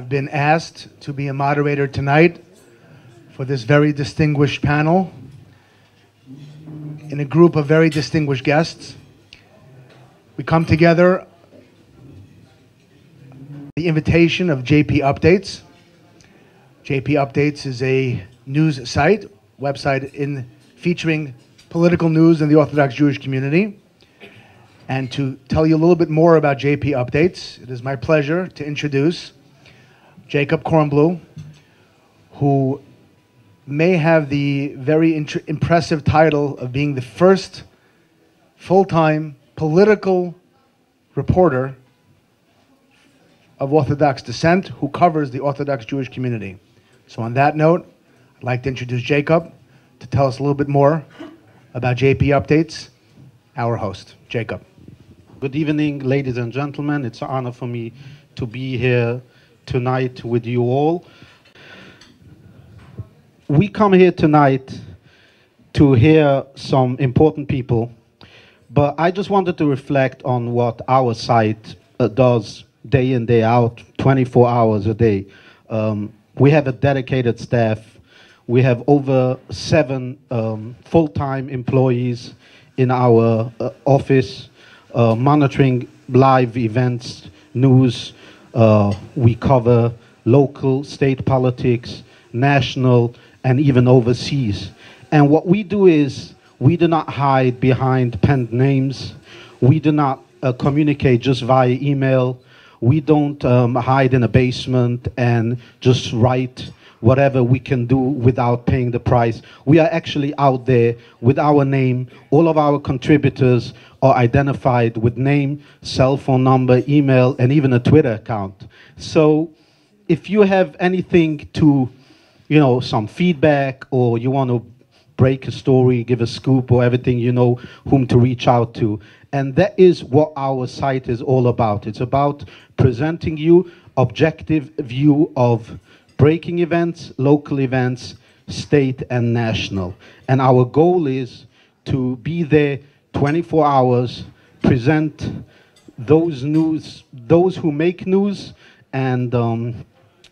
I've been asked to be a moderator tonight for this very distinguished panel in a group of very distinguished guests. We come together the invitation of JP Updates. JP Updates is a news site, website featuring political news in the Orthodox Jewish community. And to tell you a little bit more about JP Updates, it is my pleasure to introduce Jacob Kornblue, who may have the very impressive title of being the first full-time political reporter of Orthodox descent who covers the Orthodox Jewish community. So on that note, I'd like to introduce Jacob to tell us a little bit more about JP Updates, our host. Jacob. Good evening, ladies and gentlemen. It's an honor for me to be here tonight with you all. We come here tonight to hear some important people, but I just wanted to reflect on what our site does day in, day out, 24 hours a day. We have a dedicated staff. We have over 7 full-time employees in our office, monitoring live events, news. We cover local, state politics, national, and even overseas. And what we do is we do not hide behind penned names. We do not communicate just via email. We don't hide in a basement and just write whatever we can do without paying the price. We are actually out there with our name. All of our contributors are identified with name, cell phone number, email, and even a Twitter account. So if you have anything to, some feedback, or you want to break a story, give a scoop or everything, you know whom to reach out to. And that is what our site is all about. It's about presenting you objective view of breaking events, local events, state and national. And our goal is to be there 24 hours, present those news, those who make news. And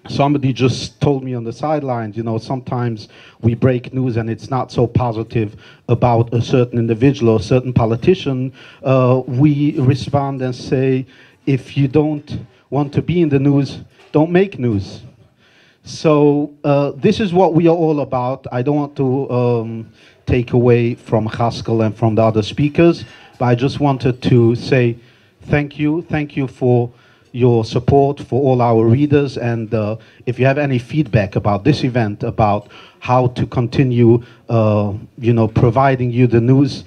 somebody just told me on the sidelines, sometimes we break news and it's not so positive about a certain individual or a certain politician. We respond and say, if you don't want to be in the news, don't make news. So this is what we are all about. I don't want to take away from Haskell and from the other speakers, but I just wanted to say thank you. Thank you for your support, for all our readers. And if you have any feedback about this event, about how to continue providing you the news,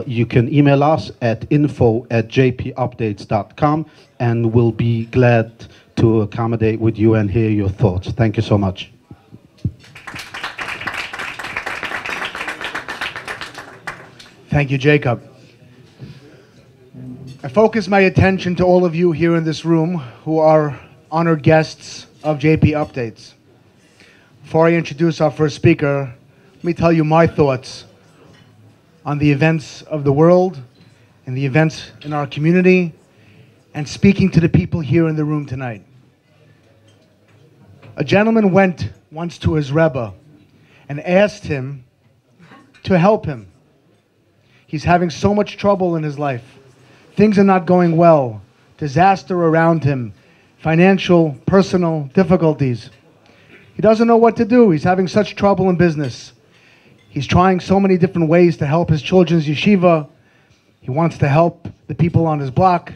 you can email us at info@jpupdates.com, and we'll be glad to accommodate with you and hear your thoughts. Thank you so much. Thank you, Jacob. I focus my attention to all of you here in this room who are honored guests of JP Updates. Before I introduce our first speaker, let me tell you my thoughts on the events of the world and the events in our community, and speaking to the people here in the room tonight. A gentleman went once to his Rebbe and asked him to help him. He's having so much trouble in his life. Things are not going well. Disaster around him. Financial, personal difficulties. He doesn't know what to do. He's having such trouble in business. He's trying so many different ways to help his children's yeshiva. He wants to help the people on his block.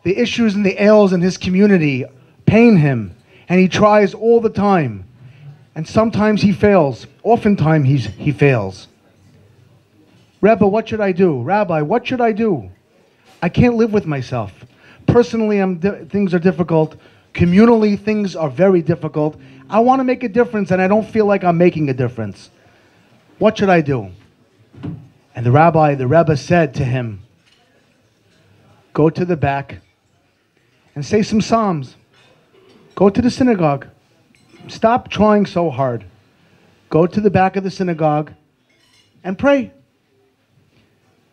The issues and the ails in his community pain him, and he tries all the time. And sometimes he fails. Oftentimes he fails. Rebbe, what should I do? Rabbi, what should I do? I can't live with myself. Personally, things are difficult. Communally, things are very difficult. I want to make a difference, and I don't feel like I'm making a difference. What should I do? And the Rebbe said to him, go to the back and say some psalms. Go to the synagogue. Stop trying so hard. Go to the back of the synagogue and pray.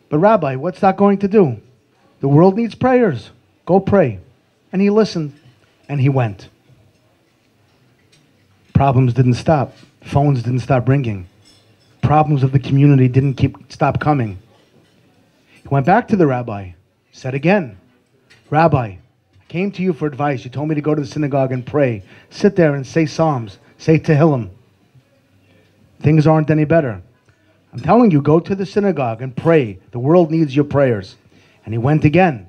But Rabbi, what's that going to do? The world needs prayers. Go pray. And he listened and he went. Problems didn't stop. Phones didn't stop ringing. Problems of the community didn't stop coming. He went back to the rabbi, said again, Rabbi, I came to you for advice. You told me to go to the synagogue and pray. Sit there and say psalms, say Tehillim. Things aren't any better. I'm telling you, go to the synagogue and pray. The world needs your prayers. And he went again.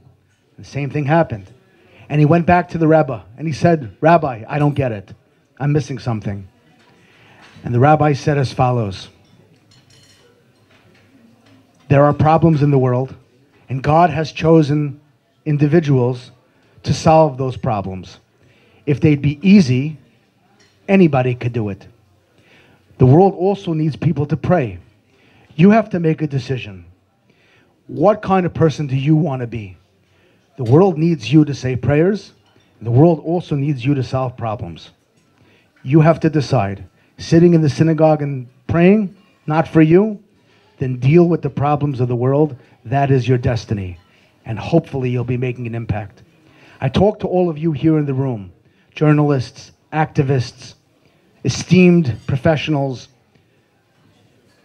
The same thing happened. And he went back to the rabbi and he said, Rabbi, I don't get it. I'm missing something. And the rabbi said as follows, there are problems in the world, and God has chosen individuals to solve those problems. If they'd be easy, anybody could do it. The world also needs people to pray. You have to make a decision. What kind of person do you want to be? The world needs you to say prayers. And the world also needs you to solve problems. You have to decide. Sitting in the synagogue and praying, not for you, then deal with the problems of the world. That is your destiny. And hopefully you'll be making an impact. I talk to all of you here in the room, journalists, activists, esteemed professionals,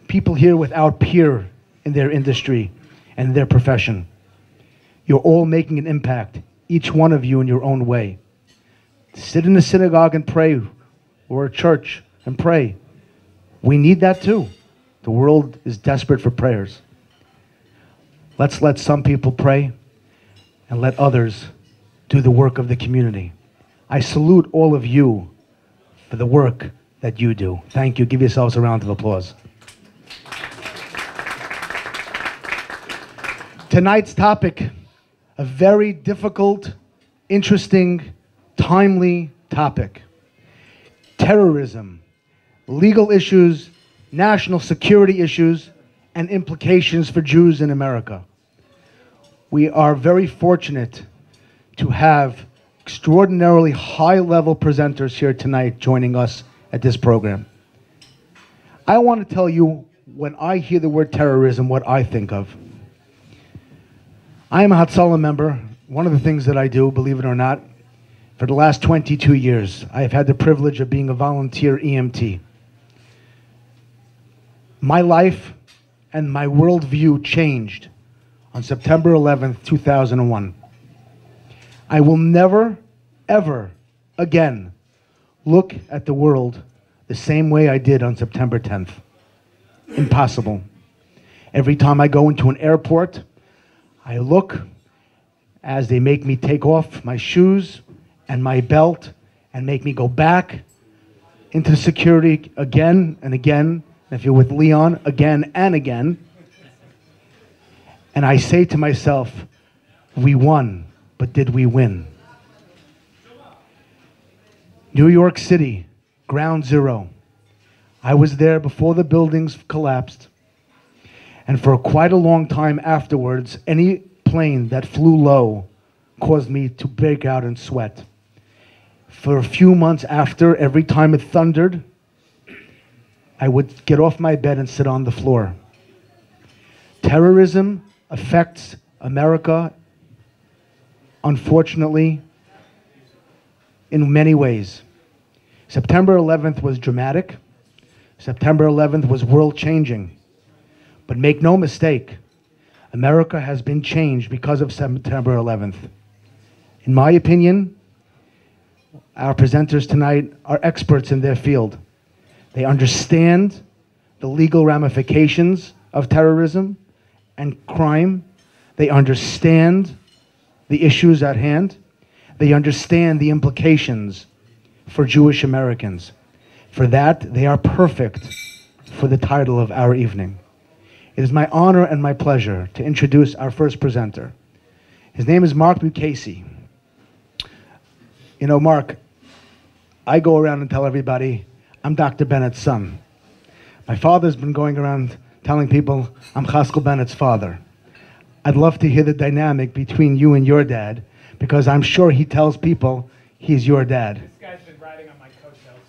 people here without peer in their industry and their profession. You're all making an impact, each one of you in your own way. Sit in a synagogue and pray, or a church and pray. We need that too. The world is desperate for prayers. Let's let some people pray and let others do the work of the community. I salute all of you for the work that you do. Thank you. Give yourselves a round of applause. Tonight's topic, a very difficult, interesting, timely topic. Terrorism, legal issues, national security issues, and implications for Jews in America. We are very fortunate to have extraordinarily high-level presenters here tonight joining us at this program. I want to tell you, when I hear the word terrorism, what I think of. I am a Hatzalah member. One of the things that I do, believe it or not, for the last 22 years, I have had the privilege of being a volunteer EMT. My life and my worldview changed on September 11th, 2001. I will never, ever again look at the world the same way I did on September 10th. Impossible. Every time I go into an airport, I look as they make me take off my shoes and my belt and make me go back into security again and again. And if you're with Leon, again and again. And I say to myself, we won, but did we win? New York City, Ground Zero. I was there before the buildings collapsed. And for quite a long time afterwards, any plane that flew low caused me to break out in sweat. For a few months after, every time it thundered, I would get off my bed and sit on the floor. Terrorism affects America, unfortunately, in many ways. September 11th was dramatic. September 11th was world-changing. But make no mistake, America has been changed because of September 11th. In my opinion, our presenters tonight are experts in their field. They understand the legal ramifications of terrorism and crime. They understand the issues at hand. They understand the implications for Jewish Americans. For that, they are perfect for the title of our evening. It is my honor and my pleasure to introduce our first presenter. His name is Mark Mukasey. You know, Mark, I go around and tell everybody, I'm Dr. Bennett's son. My father's been going around telling people I'm Chaskel Bennett's father. I'd love to hear the dynamic between you and your dad, because I'm sure he tells people he's your dad. This guy's been riding on my coattails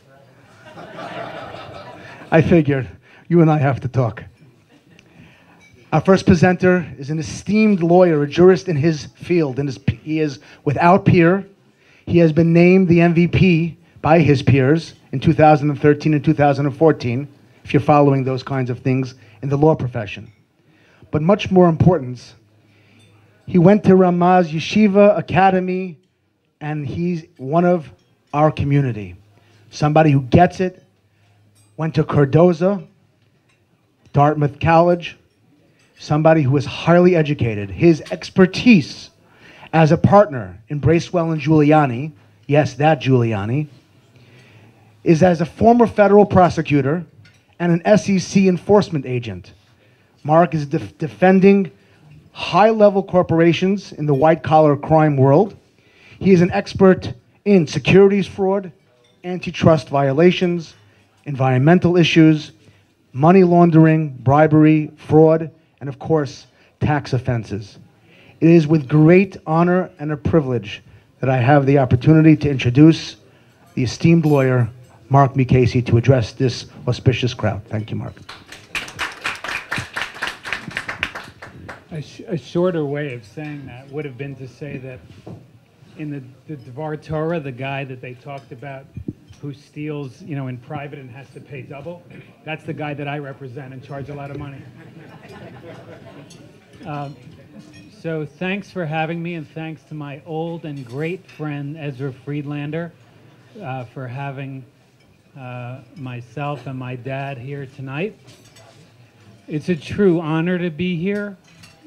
forever. I figured you and I have to talk. Our first presenter is an esteemed lawyer, a jurist in his field. He is without peer. He has been named the MVP by his peers in 2013 and 2014, if you're following those kinds of things in the law profession. But much more important, he went to Ramaz Yeshiva Academy, and he's one of our community. Somebody who gets it, went to Cardozo, Dartmouth College, somebody who is highly educated. His expertise as a partner in Bracewell and Giuliani, yes, that Giuliani, is as a former federal prosecutor and an SEC enforcement agent. Mark is defending high-level corporations in the white-collar crime world. He is an expert in securities fraud, antitrust violations, environmental issues, money laundering, bribery, fraud, and of course, tax offenses. It is with great honor and a privilege that I have the opportunity to introduce the esteemed lawyer, Mark Mukasey, to address this auspicious crowd. Thank you, Mark. A shorter way of saying that would have been to say that in the Dvar Torah, the guy that they talked about who steals, in private and has to pay double, that's the guy that I represent and charge a lot of money. So thanks for having me, and thanks to my old and great friend Ezra Friedlander for having myself and my dad here tonight. It's a true honor to be here.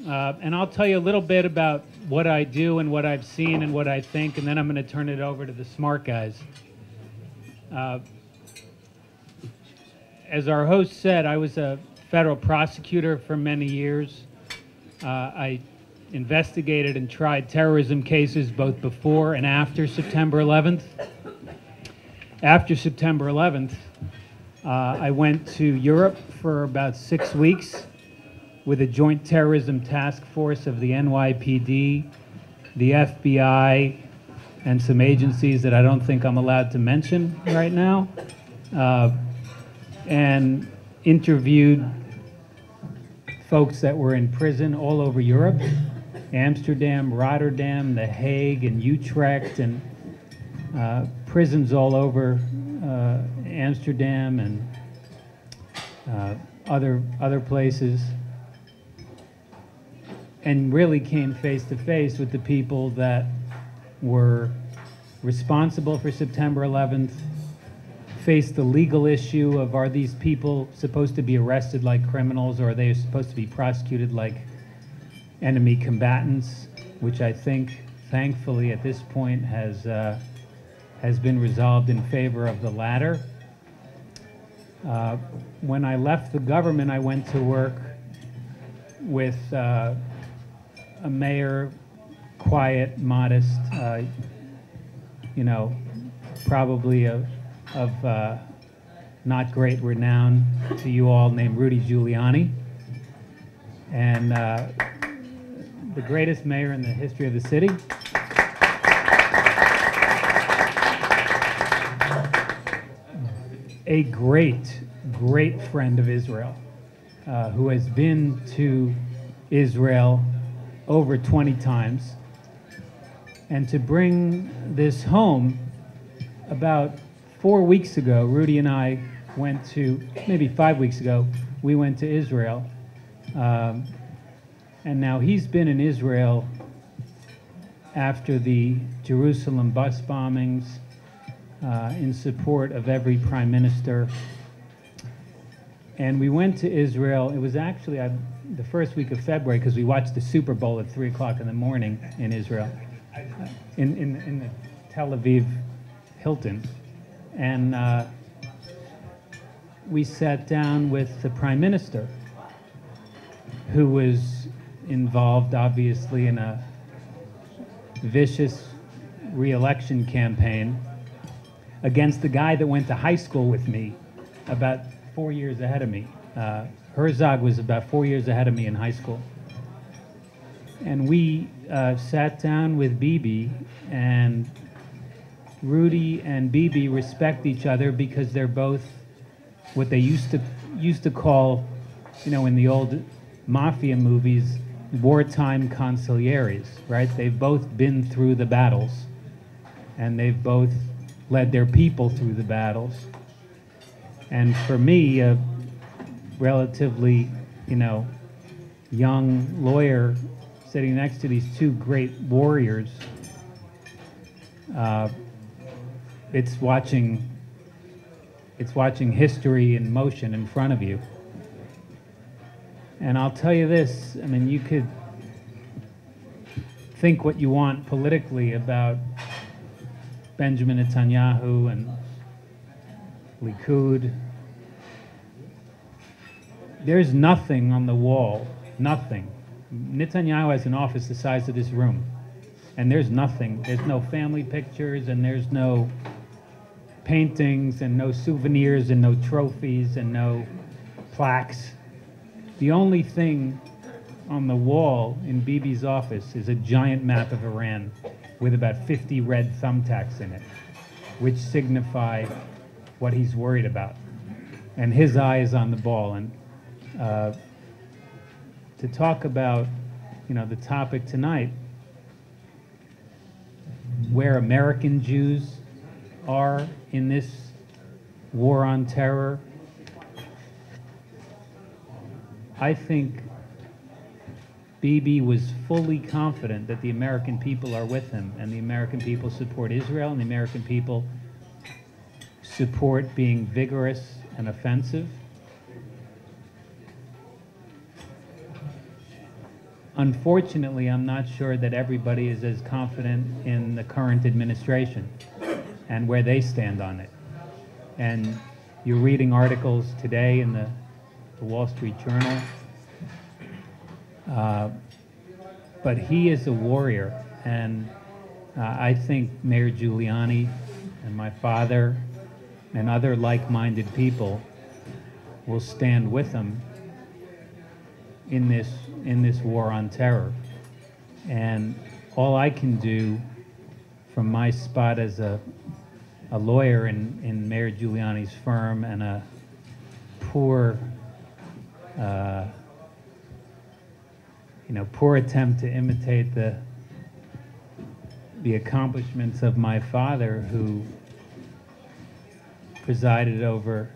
And I'll tell you a little bit about what I do and what I've seen and what I think, and then I'm going to turn it over to the smart guys. As our host said, I was a federal prosecutor for many years. I investigated and tried terrorism cases both before and after September 11th. After September 11th, I went to Europe for about 6 weeks with a joint terrorism task force of the NYPD, the FBI, and some agencies that I don't think I'm allowed to mention right now, and interviewed folks that were in prison all over Europe, Amsterdam, Rotterdam, The Hague, and Utrecht, and prisons all over Amsterdam and other places, and really came face to face with the people that were responsible for September 11th, faced the legal issue of, are these people supposed to be arrested like criminals, or are they supposed to be prosecuted like enemy combatants, which I think, thankfully, at this point has been resolved in favor of the latter. When I left the government, I went to work with a mayor, quiet, modest, probably of not great renown to you all, named Rudy Giuliani. And the greatest mayor in the history of the city. A great, great friend of Israel, who has been to Israel over 20 times. And to bring this home, about 4 weeks ago, Rudy and I went to, maybe 5 weeks ago, we went to Israel. And now he's been in Israel after the Jerusalem bus bombings, in support of every prime minister. And we went to Israel. It was actually the first week of February, because we watched the Super Bowl at 3 o'clock in the morning in Israel, in the Tel Aviv Hilton. And we sat down with the prime minister, who was involved, obviously, in a vicious re-election campaign against the guy that went to high school with me about 4 years ahead of me. Herzog was about 4 years ahead of me in high school. And we sat down with Bibi, and Rudy and Bibi respect each other because they're both what they used to call, in the old mafia movies, wartime consiglieres, right? They've both been through the battles, and they've both led their people through the battles. And for me, a relatively, young lawyer sitting next to these two great warriors, it's watching history in motion in front of you. And I'll tell you this, I mean, you could think what you want politically about Benjamin Netanyahu and Likud. There's nothing on the wall, nothing. Netanyahu has an office the size of this room, and there's nothing. There's no family pictures, and there's no paintings, and no souvenirs, and no trophies, and no plaques. The only thing on the wall in Bibi's office is a giant map of Iran with about 50 red thumbtacks in it, which signify what he's worried about. And his eye is on the ball. And to talk about, the topic tonight, where American Jews are in this war on terror, I think Bibi was fully confident that the American people are with him, and the American people support Israel, and the American people support being vigorous and offensive. Unfortunately, I'm not sure that everybody is as confident in the current administration and where they stand on it. And you're reading articles today in the Wall Street Journal. But he is a warrior, and I think Mayor Giuliani and my father and other like-minded people will stand with him in this war on terror. And all I can do from my spot as a lawyer in Mayor Giuliani's firm and a poor poor attempt to imitate the accomplishments of my father, who presided over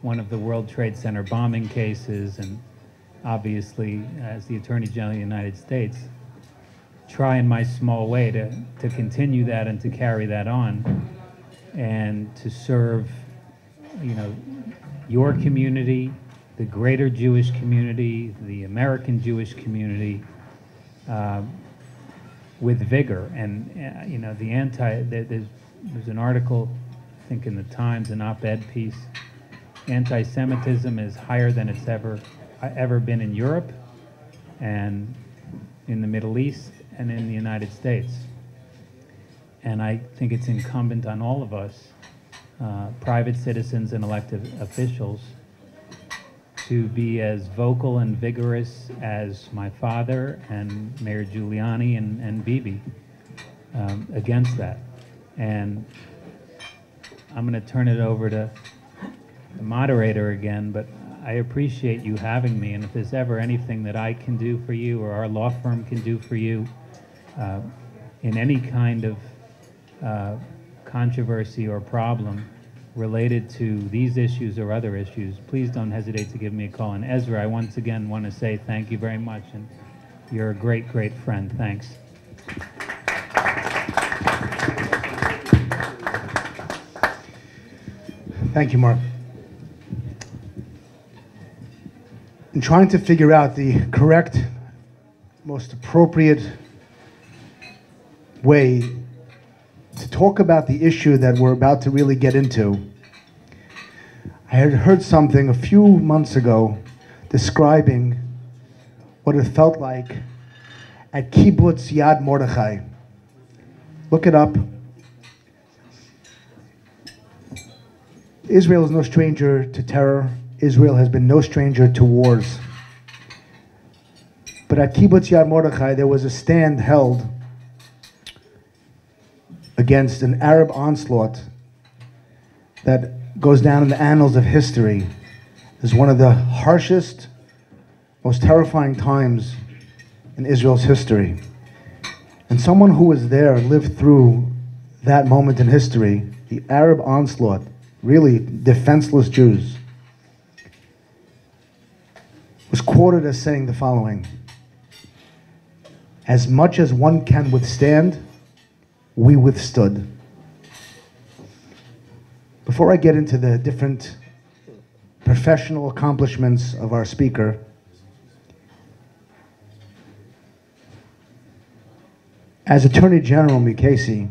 one of the World Trade Center bombing cases, and obviously as the Attorney General of the United States, try in my small way to continue that and to carry that on and to serve, your community, the greater Jewish community, the American Jewish community, with vigor. And there's an article, I think in the Times, an op-ed piece. Anti-Semitism is higher than it's ever been in Europe, and in the Middle East, and in the United States. And I think it's incumbent on all of us, private citizens and elected officials, to be as vocal and vigorous as my father and Mayor Giuliani and Bibi against that. And I'm going to turn it over to the moderator again, but I appreciate you having me, and if there's ever anything that I can do for you or our law firm can do for you in any kind of controversy or problem related to these issues or other issues, please don't hesitate to give me a call. And Ezra, I once again want to say thank you very much, and you're a great, great friend. Thanks. Thank you, Mark. In trying to figure out the correct, most appropriate way to talk about the issue that we're about to really get into, I had heard something a few months ago describing what it felt like at Kibbutz Yad Mordechai. Look it up. Israel is no stranger to terror. Israel has been no stranger to wars. But at Kibbutz Yad Mordechai, there was a stand held against an Arab onslaught that goes down in the annals of history as one of the harshest, most terrifying times in Israel's history. And someone who was there and lived through that moment in history the Arab onslaught, really defenseless Jews, was quoted as saying the following: "As much as one can withstand, we withstood." Before I get into the different professional accomplishments of our speaker, as Attorney General Mukasey,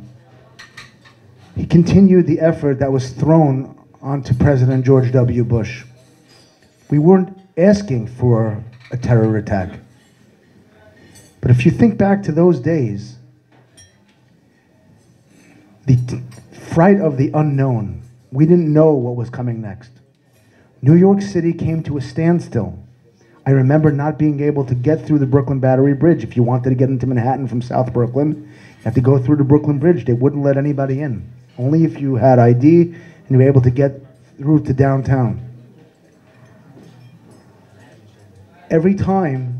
he continued the effort that was thrown onto President George W. Bush. We weren't asking for a terror attack. But if you think back to those days, the fright of the unknown, we didn't know what was coming next. New York City came to a standstill. I remember not being able to get through the Brooklyn Battery Bridge. If you wanted to get into Manhattan from South Brooklyn, you had to go through the Brooklyn Bridge. They wouldn't let anybody in. Only if you had ID and you were able to get through to downtown. Every time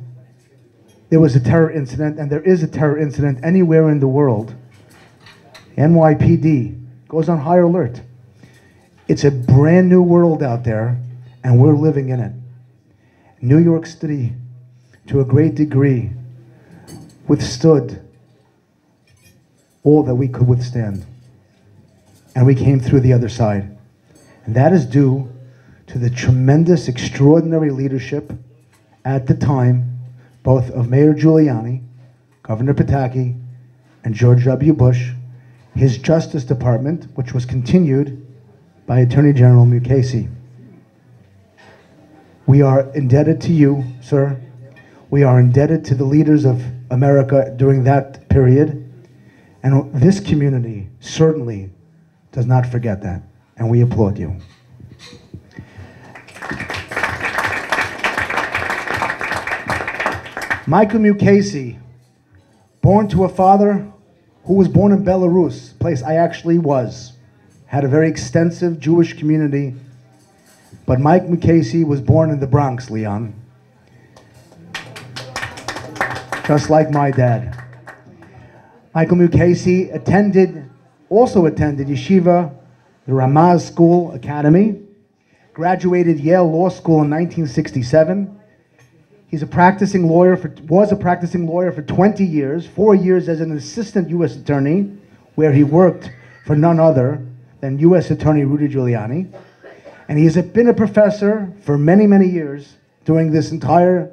there was a terror incident, and there is a terror incident anywhere in the world, NYPD goes on high alert. It's a brand new world out there, and we're living in it. New York City, to a great degree, withstood all that we could withstand. And we came through the other side. And that is due to the tremendous, extraordinary leadership at the time, both of Mayor Giuliani, Governor Pataki, and George W. Bush, his Justice Department, which was continued by Attorney General Mukasey. We are indebted to you, sir. We are indebted to the leaders of America during that period. And this community certainly does not forget that. And we applaud you. Michael Mukasey, born to a father who was born in Belarus, place I actually was, had a very extensive Jewish community. But Mike Mukasey was born in the Bronx, Leon. Just like my dad. Michael Mukasey also attended Yeshiva, the Ramaz School Academy, graduated Yale Law School in 1967. Was a practicing lawyer for 20 years, 4 years as an assistant U.S. attorney, where he worked for none other than U.S. Attorney Rudy Giuliani. And he has been a professor for many, many years during this entire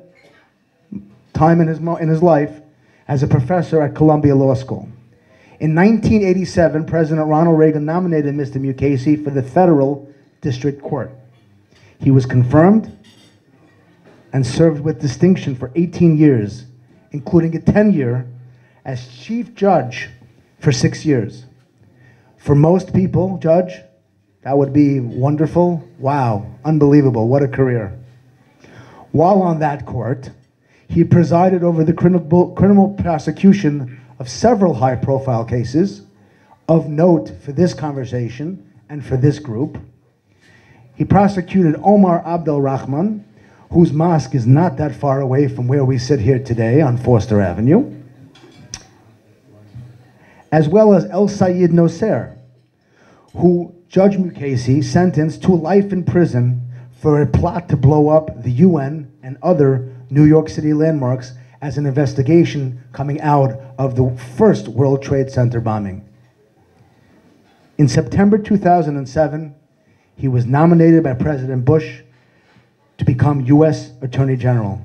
time in his life as a professor at Columbia Law School. In 1987, President Ronald Reagan nominated Mr. Mukasey for the Federal District Court. He was confirmed and served with distinction for 18 years, including a tenure as Chief Judge for 6 years. For most people, Judge, that would be wonderful. Wow, unbelievable, what a career. While on that court, he presided over the criminal prosecution of several high-profile cases. Of note for this conversation and for this group, he prosecuted Omar Abdel Rahman, whose mosque is not that far away from where we sit here today on Foster Avenue, as well as El Sayed Noser, who Judge Mukasey sentenced to life in prison for a plot to blow up the UN and other New York City landmarks as an investigation coming out of the first World Trade Center bombing. In September 2007, he was nominated by President Bush to become U.S. Attorney General.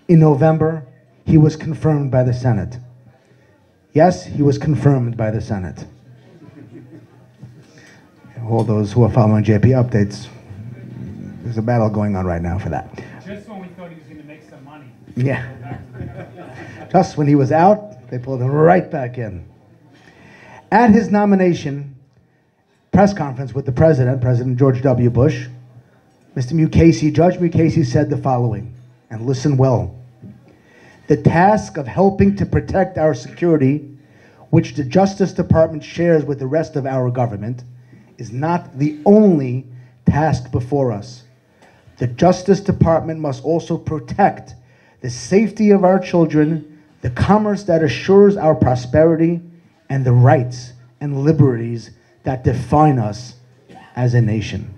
In November, he was confirmed by the Senate. Yes, he was confirmed by the Senate. All those who are following JP updates, there's a battle going on right now for that. Just when we thought he was going to make some money. Yeah. Just when he was out, they pulled him right back in. At his nomination press conference with the President George W. Bush, Mr. Mukasey, Judge Mukasey said the following, and listen well. The task of helping to protect our security, which the Justice Department shares with the rest of our government, is not the only task before us. The Justice Department must also protect the safety of our children, the commerce that assures our prosperity, and the rights and liberties that define us as a nation.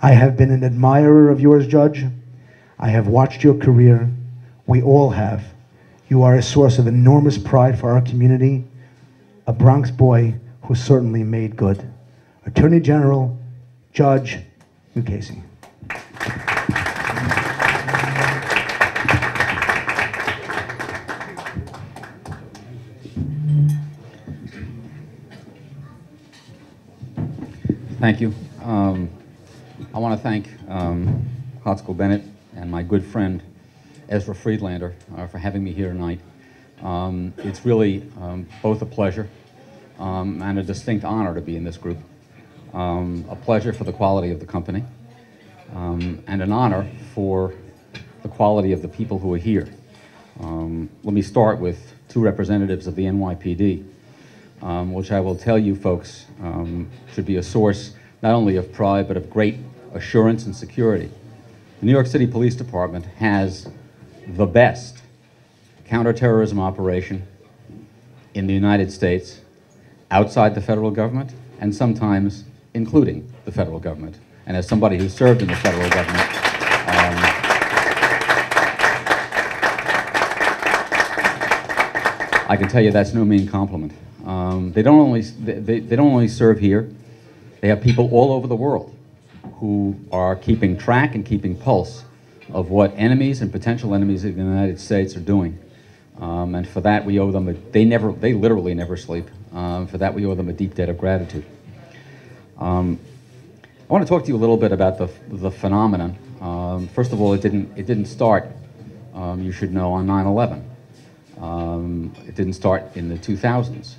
I have been an admirer of yours, Judge. I have watched your career. We all have. You are a source of enormous pride for our community, a Bronx boy who certainly made good. Attorney General Judge Mukasey. Thank you. I want to thank Hotzko Bennett and my good friend Ezra Friedlander for having me here tonight. It's really both a pleasure and a distinct honor to be in this group. A pleasure for the quality of the company and an honor for the quality of the people who are here. Let me start with two representatives of the NYPD, which I will tell you folks should be a source not only of pride but of great assurance and security. The New York City Police Department has the best counterterrorism operation in the United States, outside the federal government, and sometimes including the federal government. And as somebody who served in the federal government, I can tell you that's no mean compliment. They don't only serve here, they have people all over the world who are keeping track and keeping pulse of what enemies and potential enemies of the United States are doing. And for that we owe them, they literally never sleep. For that we owe them a deep debt of gratitude. I want to talk to you a little bit about the phenomenon. First of all, it didn't start, you should know, on 9/11. It didn't start in the 2000s.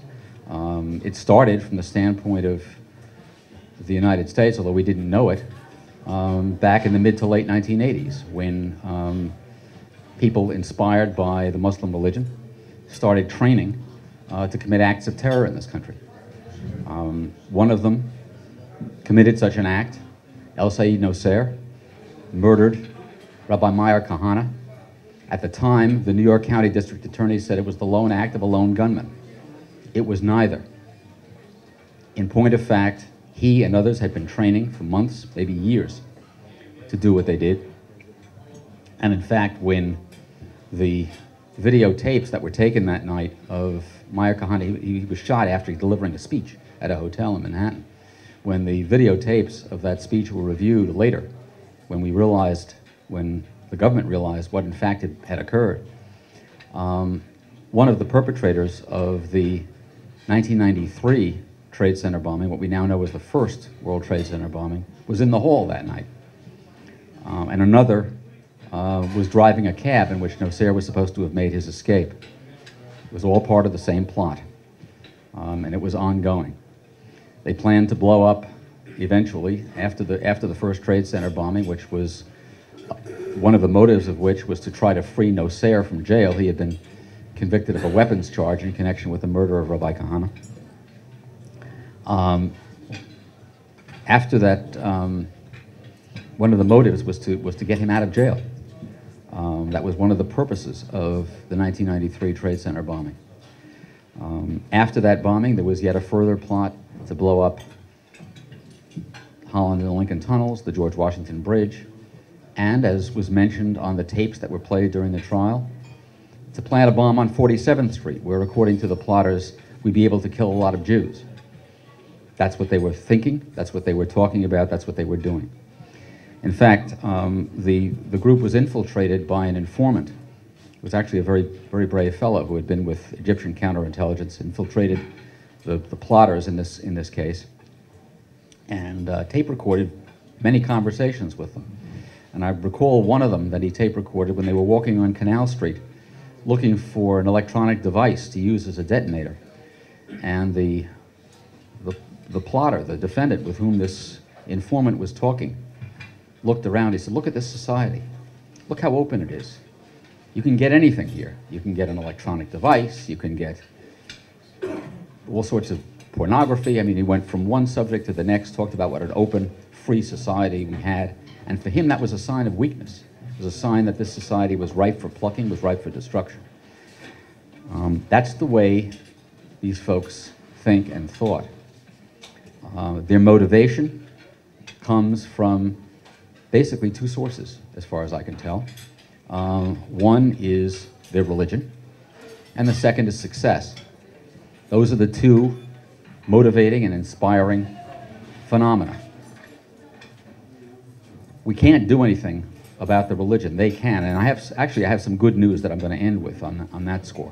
It started from the standpoint of the United States, although we didn't know it, back in the mid to late 1980s, when people inspired by the Muslim religion started training to commit acts of terror in this country. One of them committed such an act. al-Sisi Nosair murdered Rabbi Meir Kahane. At the time, the New York County District Attorney said it was the lone act of a lone gunman. It was neither. In point of fact, he and others had been training for months, maybe years, to do what they did. And in fact, when the videotapes that were taken that night of Meir Kahane, he was shot after delivering a speech at a hotel in Manhattan. When the videotapes of that speech were reviewed later, when the government realized what in fact had occurred, one of the perpetrators of the 1993 Trade Center bombing, what we now know as the first World Trade Center bombing, was in the hall that night. And another was driving a cab in which Nosair was supposed to have made his escape. It was all part of the same plot, and it was ongoing. They planned to blow up eventually after the first Trade Center bombing, which was one of the motives of which was to try to free Nosair from jail. He had been convicted of a weapons charge in connection with the murder of Rabbi Kahane. After that, one of the motives was to get him out of jail. That was one of the purposes of the 1993 Trade Center bombing. After that bombing, there was yet a further plot to blow up Holland and Lincoln tunnels, the George Washington Bridge, and, as was mentioned on the tapes that were played during the trial, to plant a bomb on 47th Street, where, according to the plotters, we'd be able to kill a lot of Jews. That's what they were thinking, that's what they were talking about, that's what they were doing. In fact, the group was infiltrated by an informant. It was actually a very, very brave fellow who had been with Egyptian counterintelligence, infiltrated the plotters in this case, and tape recorded many conversations with them. And I recall one of them that he tape recorded when they were walking on Canal Street looking for an electronic device to use as a detonator. And the plotter, the defendant with whom this informant was talking, looked around. He said, "Look at this society. Look how open it is. You can get anything here. You can get an electronic device. You can get all sorts of pornography." I mean, he went from one subject to the next, talked about what an open, free society we had. And for him, that was a sign of weakness. It was a sign that this society was ripe for plucking, was ripe for destruction. That's the way these folks think and thought. Their motivation comes from basically two sources, as far as I can tell. One is their religion, and the second is success. Those are the two motivating and inspiring phenomena. We can't do anything about the religion. They can, and I have some good news that I'm going to end with on that score.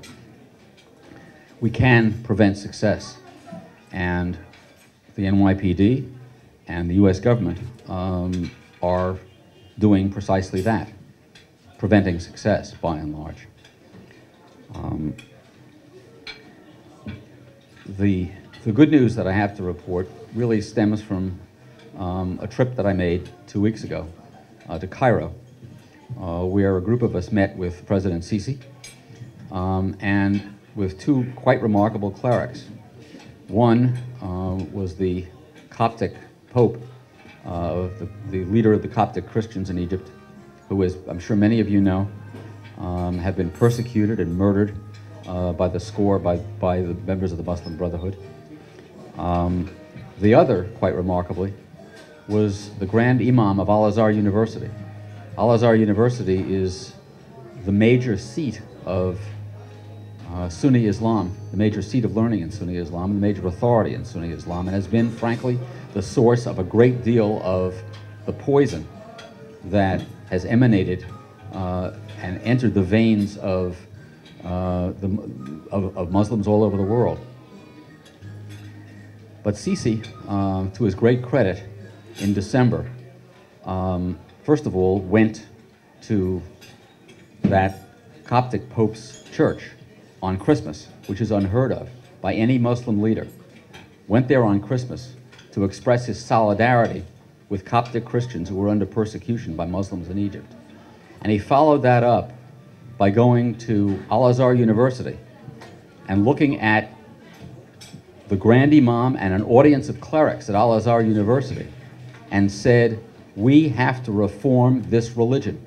We can prevent success, and the NYPD and the U.S. government are doing precisely that, preventing success by and large. The good news that I have to report really stems from a trip that I made 2 weeks ago to Cairo, where a group of us met with President Sisi and with two quite remarkable clerics. One was the Coptic Pope, the leader of the Coptic Christians in Egypt, who, as I'm sure many of you know, have been persecuted and murdered by the members of the Muslim Brotherhood. The other, quite remarkably, was the Grand Imam of Al-Azhar University. Al-Azhar University is the major seat of Sunni Islam, the major seat of learning in Sunni Islam, the major authority in Sunni Islam, and has been, frankly, the source of a great deal of the poison that has emanated and entered the veins of Muslims all over the world. But Sisi, to his great credit, in December, first of all, went to that Coptic Pope's church on Christmas, which is unheard of by any Muslim leader. Went there on Christmas to express his solidarity with Coptic Christians who were under persecution by Muslims in Egypt. And he followed that up by going to Al-Azhar University and looking at the Grand Imam and an audience of clerics at Al-Azhar University and said, we have to reform this religion.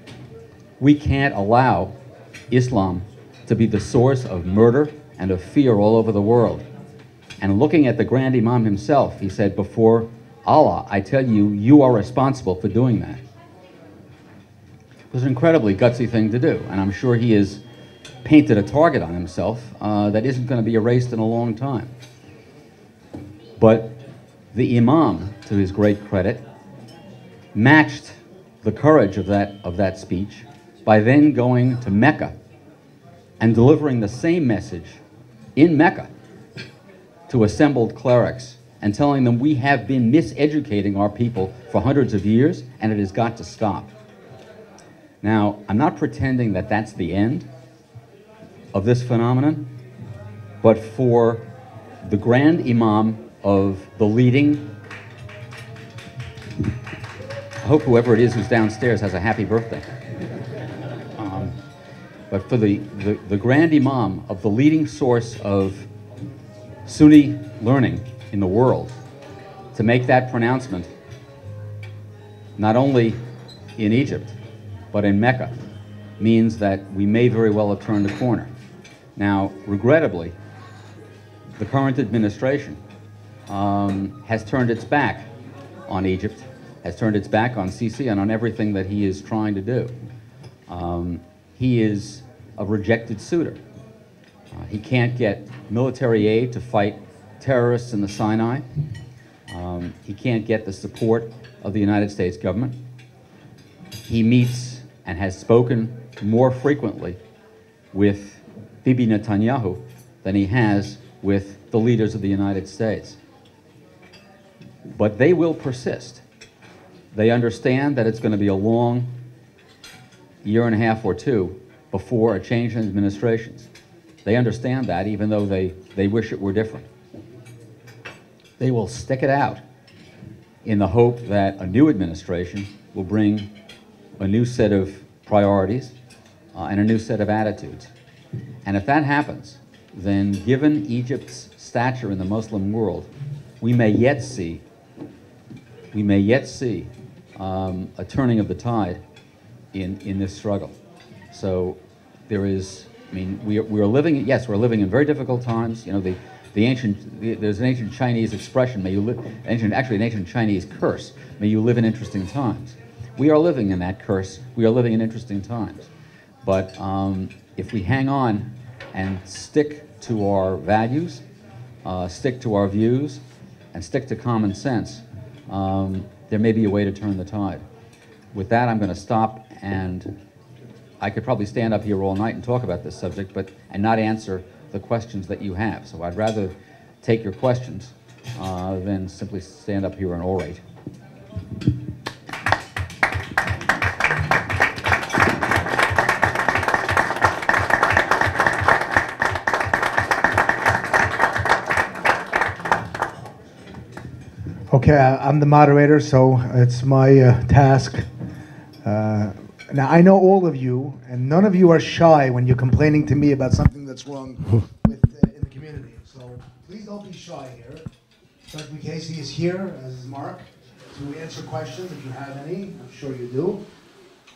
We can't allow Islam to be the source of murder and of fear all over the world. And looking at the Grand Imam himself, he said, before Allah, I tell you, you are responsible for doing that. It was an incredibly gutsy thing to do, and I'm sure he has painted a target on himself that isn't going to be erased in a long time. But the Imam, to his great credit, matched the courage of that speech by then going to Mecca and delivering the same message in Mecca to assembled clerics and telling them we have been miseducating our people for hundreds of years and it has got to stop. Now, I'm not pretending that that's the end of this phenomenon, but for the Grand Imam of the leading, I hope whoever it is who's downstairs has a happy birthday. But for the Grand Imam of the leading source of Sunni learning in the world to make that pronouncement, not only in Egypt, but in Mecca, means that we may very well have turned a corner. Now, regrettably, the current administration has turned its back on Egypt, has turned its back on Sisi and on everything that he is trying to do. He is a rejected suitor. He can't get military aid to fight terrorists in the Sinai. He can't get the support of the United States government. He meets and has spoken more frequently with Bibi Netanyahu than he has with the leaders of the United States. But they will persist. They understand that it's going to be a long year and a half or two before a change in administrations. They understand that, even though they wish it were different. They will stick it out in the hope that a new administration will bring a new set of priorities and a new set of attitudes. And if that happens, then given Egypt's stature in the Muslim world, we may yet see a turning of the tide in this struggle. So there is, I mean, we're living, yes, we're living in very difficult times. You know, There's an ancient Chinese expression, actually an ancient Chinese curse, may you live in interesting times. We are living in that curse. We are living in interesting times. But if we hang on and stick to our values, stick to our views, and stick to common sense, there may be a way to turn the tide. With that, I'm going to stop, and I could probably stand up here all night and talk about this subject, and not answer the questions that you have. So I'd rather take your questions than simply stand up here and orate. Okay, I'm the moderator, so it's my task. Now, I know all of you, and none of you are shy when you're complaining to me about something that's wrong in the community. So please don't be shy here. Judge Mukasey is here, as is Mark, to answer questions if you have any. I'm sure you do.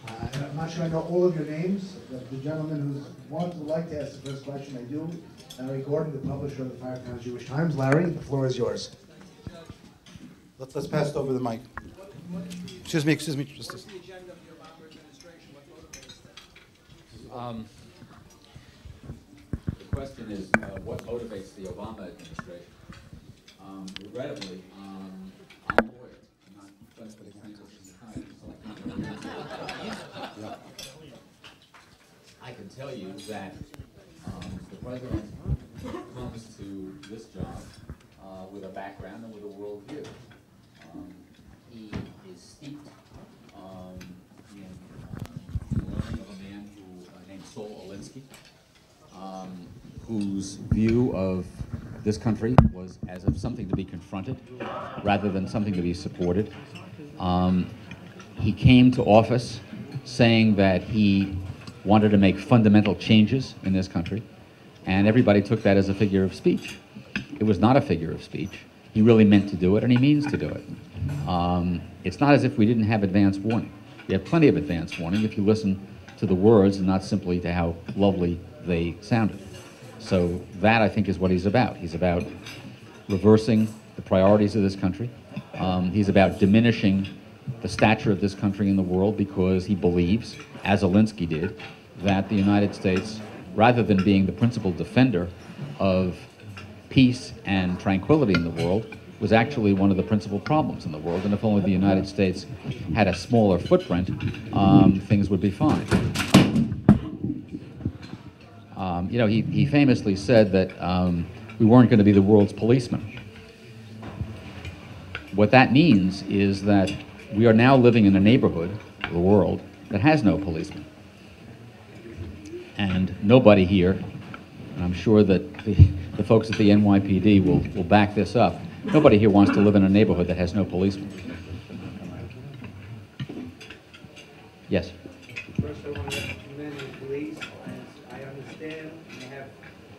And I'm not sure I know all of your names. The gentleman would like to ask the first question, I do. Larry Gordon, the publisher of the Five Jewish Times. Larry, the floor is yours. Let's pass it over the mic. Excuse me. What's the agenda of the Obama administration? What motivates them? The question is, what motivates the Obama administration? Regrettably, I'm a lawyer. I'm not just the kind of I can tell you that the president comes to this job with a background and with a worldview. He is steeped in learning of a man named Saul Alinsky, whose view of this country was as of something to be confronted rather than something to be supported. He came to office saying that he wanted to make fundamental changes in this country, and everybody took that as a figure of speech. It was not a figure of speech. He really meant to do it, and he means to do it. It's not as if we didn't have advance warning. We have plenty of advance warning if you listen to the words and not simply to how lovely they sounded. So that, I think, is what he's about. He's about reversing the priorities of this country. He's about diminishing the stature of this country in the world because he believes, as Alinsky did, that the United States, rather than being the principal defender of peace and tranquility in the world, was actually one of the principal problems in the world, and if only the United States had a smaller footprint, things would be fine. You know, he famously said that we weren't going to be the world's policeman. What that means is that we are now living in a neighborhood, the world, that has no policeman. And nobody here, and I'm sure that the folks at the NYPD will back this up, nobody here wants to live in a neighborhood that has no policeman. Yes? First, I want to commend the police. As I understand, they have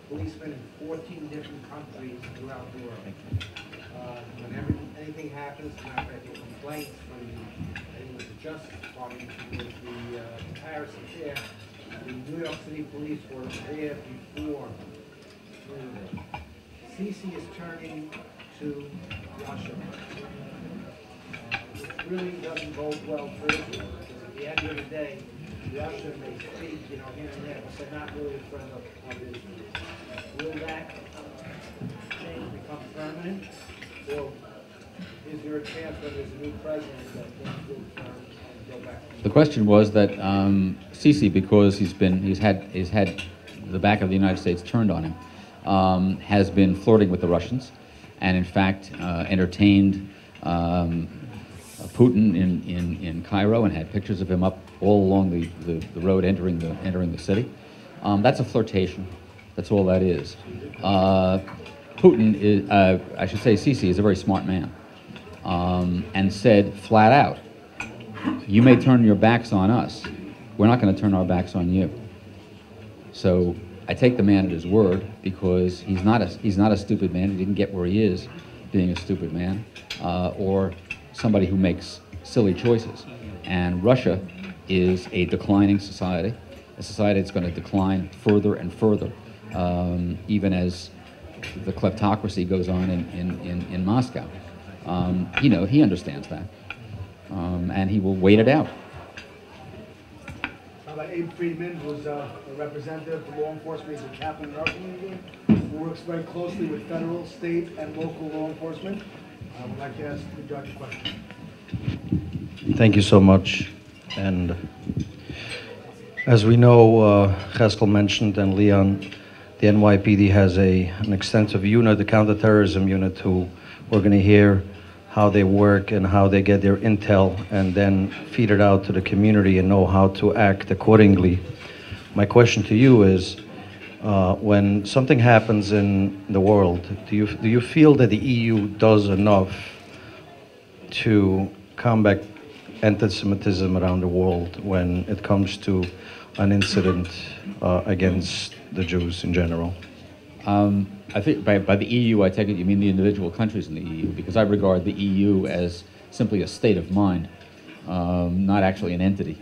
policemen in 14 different countries throughout the world. Whenever anything happens, I get complaints from the Justice Department with the comparison there. The New York City police were there before. Sisi is turning to Russia. It really doesn't bode well for Israel, because at the end of the day, Russia may speak, here and there, but they're not really a friend of Israel. Will that change become permanent, or is there a chance when there's a new president that things will turn and go back? The question was that Sisi, because he's had the back of the United States turned on him, has been flirting with the Russians, and in fact entertained Putin in Cairo and had pictures of him up all along the road entering the city. That's a flirtation. That's all that is. Putin is, I should say, Sisi is a very smart man, and said flat out, "You may turn your backs on us. We're not going to turn our backs on you." So I take the man at his word, because he's not a stupid man. He didn't get where he is being a stupid man, or somebody who makes silly choices. And Russia is a declining society, a society that's going to decline further and further, even as the kleptocracy goes on in Moscow. He understands that, and he will wait it out. How about Abe Friedman, who's a representative for law enforcement, he's a chaplain in our community, who works very closely with federal, state, and local law enforcement. I would like to ask the judge a question. Thank you so much. And as we know, Haskell mentioned and Leon, the NYPD has an extensive unit, the Counter-terrorism unit, who we're going to hear how they work and how they get their intel and then feed it out to the community and know how to act accordingly. My question to you is, when something happens in the world, do you feel that the EU does enough to combat anti-Semitism around the world when it comes to an incident against the Jews in general? I think by the EU, I take it you mean the individual countries in the EU, because I regard the EU as simply a state of mind, not actually an entity.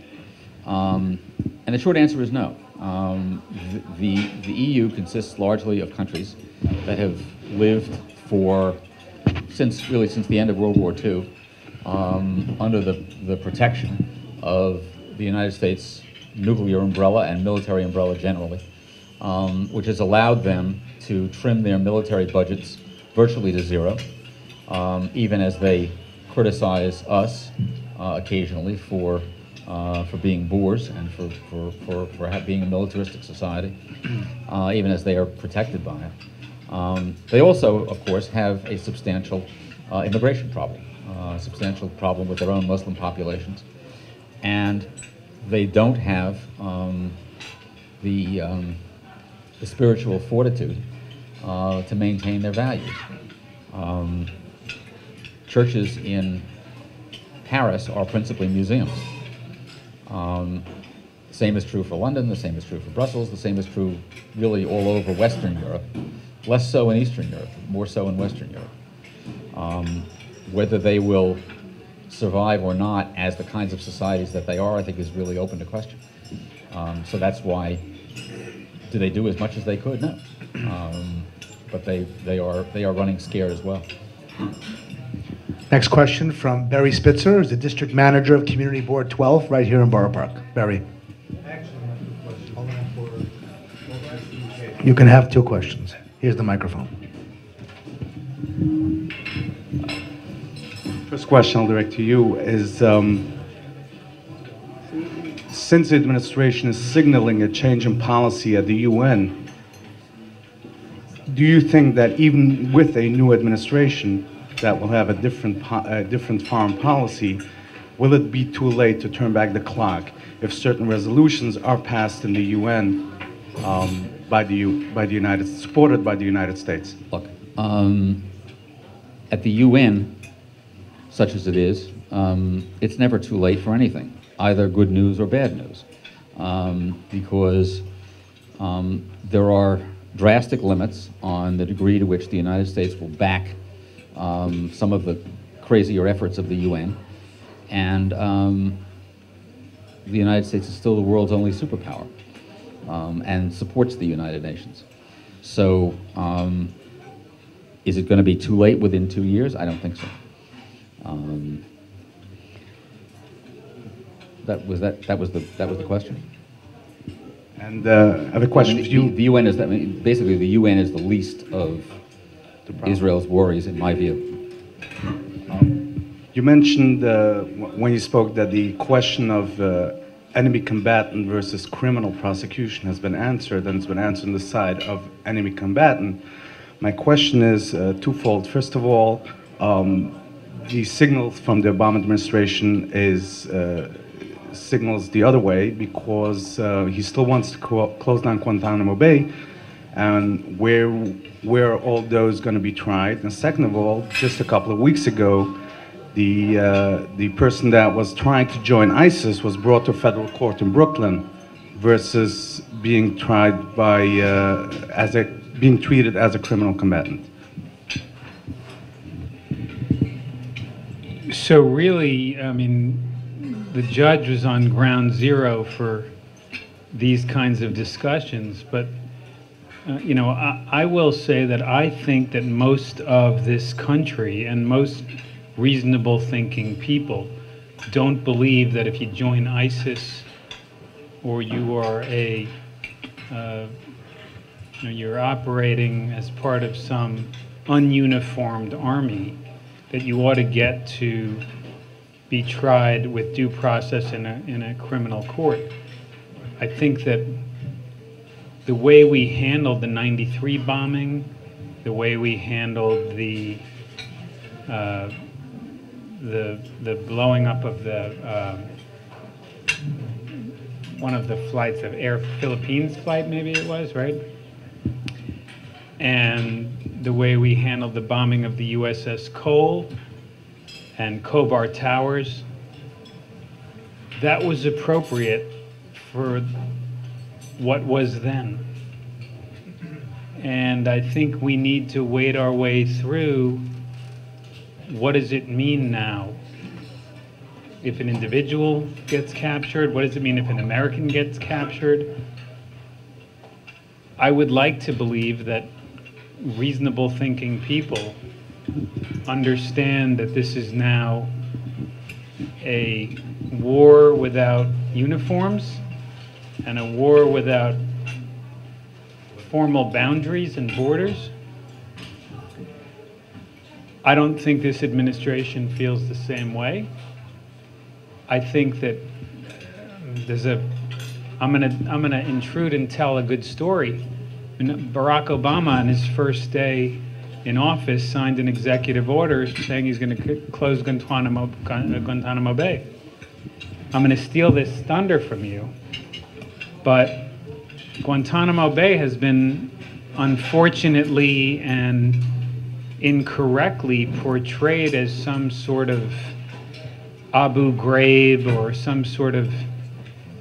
And the short answer is no. The EU consists largely of countries that have lived since the end of World War II under the protection of the United States nuclear umbrella and military umbrella generally, which has allowed them to trim their military budgets virtually to zero, even as they criticize us occasionally for being boors and for being a militaristic society, even as they are protected by it. They also, of course, have a substantial immigration problem, a substantial problem with their own Muslim populations, and they don't have the spiritual fortitude to maintain their values. Churches in Paris are principally museums. Same is true for London, the same is true for Brussels, the same is true really all over Western Europe, less so in Eastern Europe, more so in Western Europe. Whether they will survive or not as the kinds of societies that they are, I think is really open to question. So that's why, do they do as much as they could? No. But they are running scared as well. Next question from Barry Spitzer, who's the district manager of Community Board 12 right here in Borough Park. Barry. You can have two questions. Here's the microphone. First question I'll direct to you is, since the administration is signaling a change in policy at the UN, do you think that even with a new administration that will have a different foreign policy, will it be too late to turn back the clock if certain resolutions are passed in the UN supported by the United States? Look, at the UN, such as it is, it's never too late for anything, either good news or bad news, because there are drastic limits on the degree to which the United States will back some of the crazier efforts of the UN, and the United States is still the world's only superpower and supports the United Nations. So is it going to be too late within 2 years? I don't think so. That was the question. And I have a question for you. The UN is basically the UN is the least of Israel's worries, in my view. You mentioned when you spoke that the question of enemy combatant versus criminal prosecution has been answered, and it's been answered on the side of enemy combatant. My question is twofold. First of all, the signals from the Obama administration is signals the other way, because he still wants to close down Guantanamo Bay, and where are all those going to be tried? And second of all, just a couple of weeks ago, the person that was trying to join ISIS was brought to federal court in Brooklyn, versus being tried by being treated as a criminal combatant. So really, I mean, the judge was on ground zero for these kinds of discussions, but You know, I will say that I think that most of this country and most reasonable thinking people don't believe that if you join ISIS or you are a, you're operating as part of some ununiformed army, that you ought to get to be tried with due process in a criminal court. I think that the way we handled the '93 bombing, the way we handled the blowing up of the one of the flights of Air Philippines flight, maybe it was, right? And the way we handled the bombing of the USS Cole and Khobar Towers, that was appropriate for what was then. And I think we need to wade our way through, what does it mean now? If an individual gets captured, what does it mean if an American gets captured? I would like to believe that reasonable thinking people understand that this is now a war without uniforms and a war without formal boundaries and borders. I don't think this administration feels the same way. I think that I'm gonna intrude and tell a good story. Barack Obama, on his first day in office, signed an executive order saying he's going to close Guantanamo Bay. I'm going to steal this thunder from you, but Guantanamo Bay has been unfortunately and incorrectly portrayed as some sort of Abu Ghraib or some sort of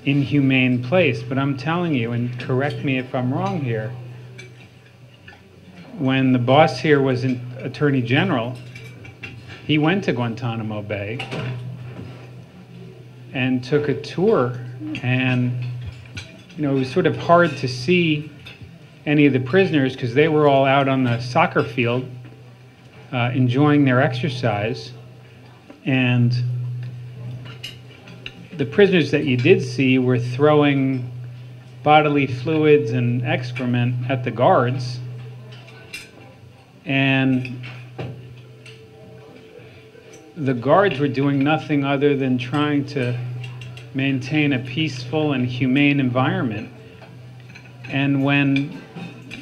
inhumane place. But I'm telling you, and correct me if I'm wrong here, when the boss here was an Attorney General, he went to Guantanamo Bay and took a tour, and it was sort of hard to see any of the prisoners because they were all out on the soccer field enjoying their exercise, and the prisoners that you did see were throwing bodily fluids and excrement at the guards. And the guards were doing nothing other than trying to maintain a peaceful and humane environment. And when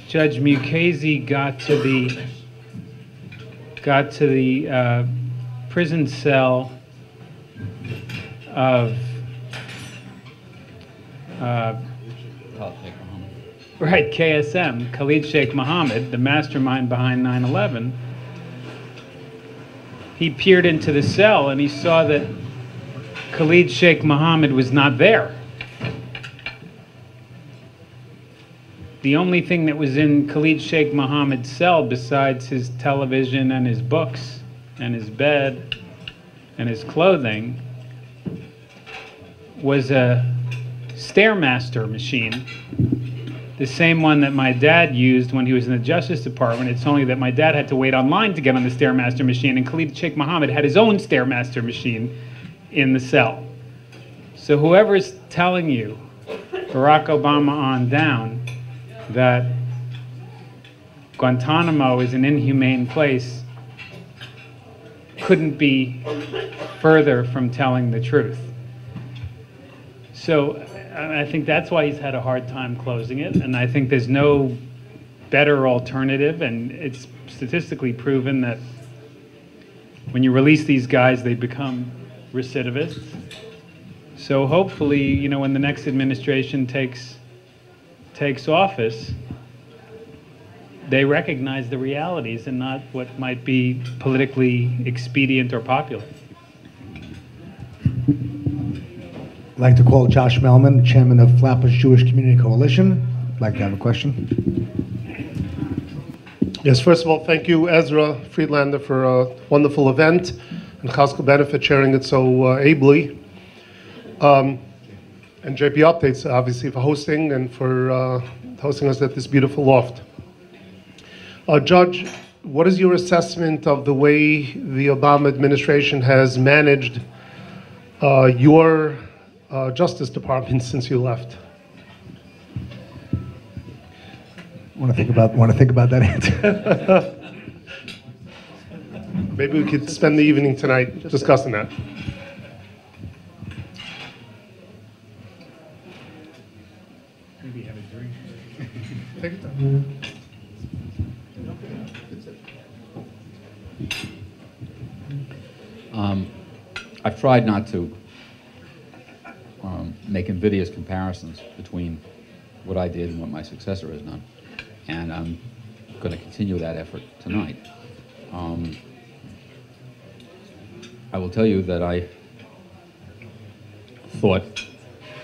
Judge Mukasey got to the prison cell of right, KSM, Khalid Sheikh Mohammed, the mastermind behind 9/11, he peered into the cell and he saw that Khalid Sheikh Mohammed was not there. The only thing that was in Khalid Sheikh Mohammed's cell, besides his television and his books and his bed and his clothing, was a Stairmaster machine, the same one that my dad used when he was in the Justice Department. It's only that my dad had to wait online to get on the Stairmaster machine, and Khalid Sheikh Mohammed had his own Stairmaster machine in the cell. So whoever's telling you, Barack Obama on down, that Guantanamo is an inhumane place, couldn't be further from telling the truth. So I think that's why he's had a hard time closing it, and I think there's no better alternative, and it's statistically proven that when you release these guys, they become recidivists. So hopefully, when the next administration takes office, they recognize the realities and not what might be politically expedient or popular. I'd like to call Josh Melman, chairman of Flatbush Jewish Community Coalition. I'd like to have a question. Yes, first of all, thank you, Ezra Friedlander, for a wonderful event, and Chaskel Benefit sharing it so ably. And JP Updates, obviously, for hosting and for hosting us at this beautiful loft. Judge, what is your assessment of the way the Obama administration has managed your Justice Department since you left? Want to think about that answer? Maybe we could spend the evening tonight discussing that. Maybe have a drink. Take your time. I've tried not to make invidious comparisons between what I did and what my successor has done. And I'm going to continue that effort tonight. I will tell you that I thought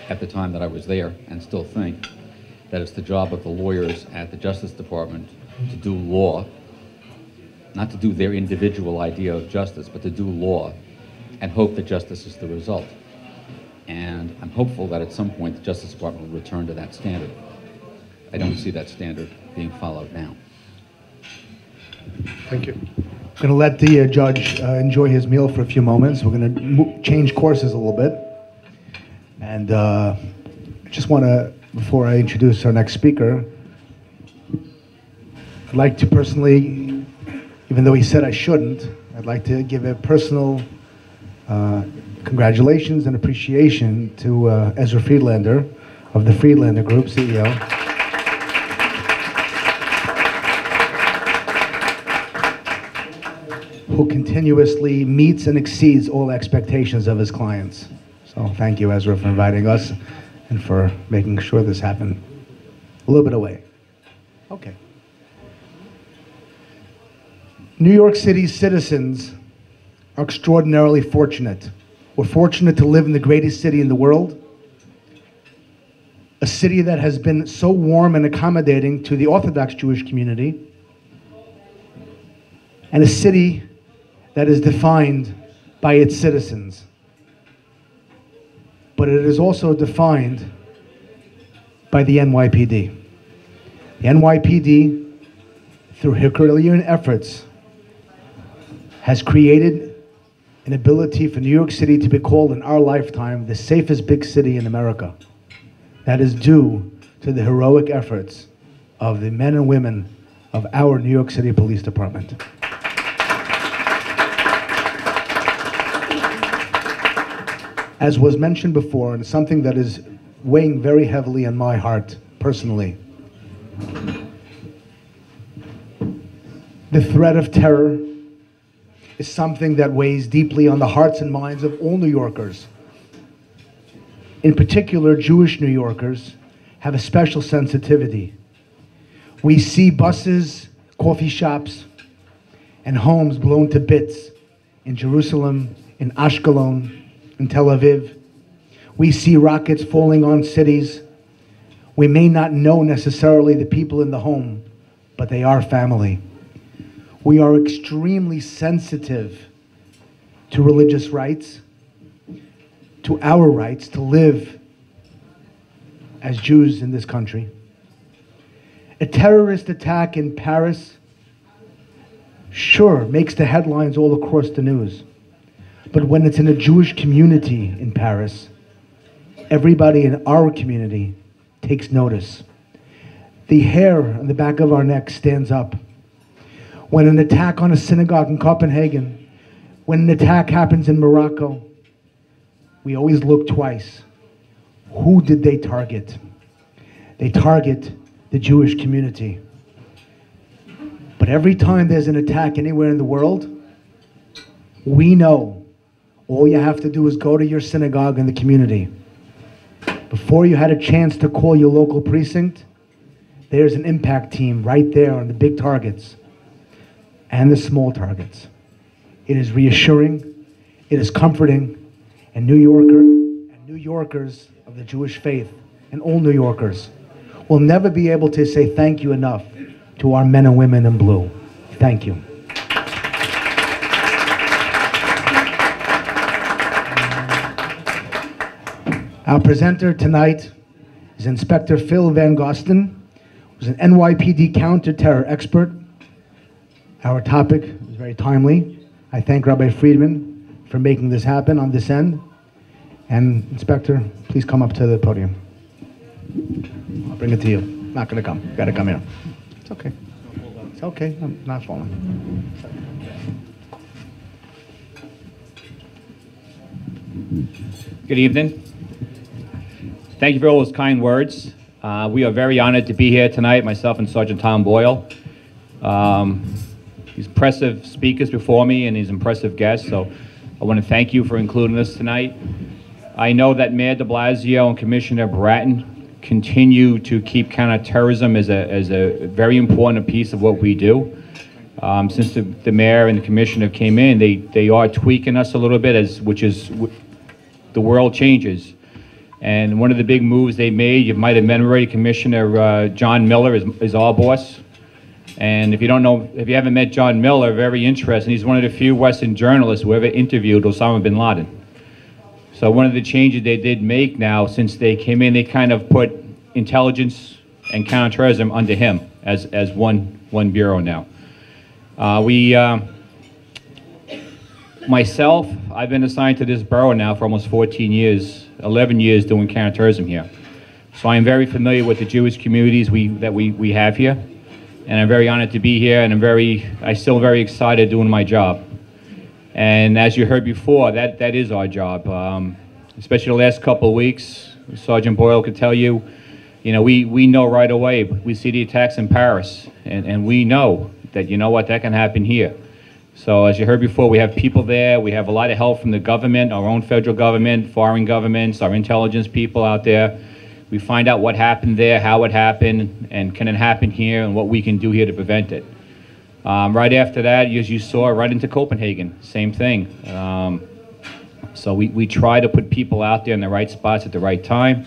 at the time that I was there, and still think, that it's the job of the lawyers at the Justice Department to do law, not to do their individual idea of justice, but to do law and hope that justice is the result. And I'm hopeful that at some point the Justice Department will return to that standard. I don't see that standard being followed now. Thank you. I'm going to let the judge enjoy his meal for a few moments. We're going to change courses a little bit. And I just want to, before I introduce our next speaker, I'd like to personally, even though he said I shouldn't, I'd like to give a personal congratulations and appreciation to Ezra Friedlander of the Friedlander Group, CEO. Who continuously meets and exceeds all expectations of his clients. So thank you, Ezra, for inviting us and for making sure this happened a little bit away. Okay. New York City's citizens are extraordinarily fortunate. We're fortunate to live in the greatest city in the world, a city that has been so warm and accommodating to the Orthodox Jewish community, and a city that is defined by its citizens. But it is also defined by the NYPD. The NYPD, through Herculean efforts, has created an ability for New York City to be called in our lifetime the safest big city in America. That is due to the heroic efforts of the men and women of our New York City Police Department. As was mentioned before, and something that is weighing very heavily on my heart personally, the threat of terror is something that weighs deeply on the hearts and minds of all New Yorkers. In particular, Jewish New Yorkers have a special sensitivity. We see buses, coffee shops, and homes blown to bits in Jerusalem, in Ashkelon, in Tel Aviv. We see rockets falling on cities. We may not know necessarily the people in the home, but they are family. We are extremely sensitive to religious rights, to our rights to live as Jews in this country. A terrorist attack in Paris, sure, makes the headlines all across the news. But when it's in a Jewish community in Paris, everybody in our community takes notice. The hair on the back of our neck stands up. When an attack on a synagogue in Copenhagen, when an attack happens in Morocco, we always look twice. Who did they target? They target the Jewish community. But every time there's an attack anywhere in the world, we know all you have to do is go to your synagogue in the community. Before you had a chance to call your local precinct, there's an impact team right there on the big targets and the small targets. It is reassuring, it is comforting, and New Yorkers of the Jewish faith, and all New Yorkers, will never be able to say thank you enough to our men and women in blue. Thank you. Our presenter tonight is Inspector Phil Van Gosten, who's an NYPD counter-terror expert. Our topic is very timely. I thank Rabbi Friedman for making this happen on this end. And Inspector, please come up to the podium. I'll bring it to you. Not gonna come. You gotta come here. It's okay. It's okay. I'm not falling. Good evening. Thank you for all those kind words. We are very honored to be here tonight, myself and Sergeant Tom Boyle. These impressive speakers before me and these impressive guests, so I want to thank you for including us tonight. I know that Mayor de Blasio and Commissioner Bratton continue to keep counterterrorism as a very important piece of what we do. Since the mayor and the commissioner came in, they are tweaking us a little bit, which is the world changes. And one of the big moves they made, you might have met already, Commissioner John Miller is our boss. And if you don't know, if you haven't met John Miller, very interesting. He's one of the few Western journalists who ever interviewed Osama bin Laden. So one of the changes they did make now, since they came in, they kind of put intelligence and counterterrorism under him as one bureau now. Myself, I've been assigned to this borough now for almost 14 years, 11 years doing counterterrorism here. So I am very familiar with the Jewish communities that we have here. And I'm very honored to be here, and I'm still very excited doing my job. And as you heard before, that is our job. Especially the last couple of weeks, Sergeant Boyle could tell you, we know right away. We see the attacks in Paris, and we know that, that can happen here. So as you heard before, we have people there. We have a lot of help from the government, our own federal government, foreign governments, our intelligence people out there. We find out what happened there, how it happened, and can it happen here, and what we can do here to prevent it. Right after that, as you saw, right into Copenhagen, same thing. So we try to put people out there in the right spots at the right time.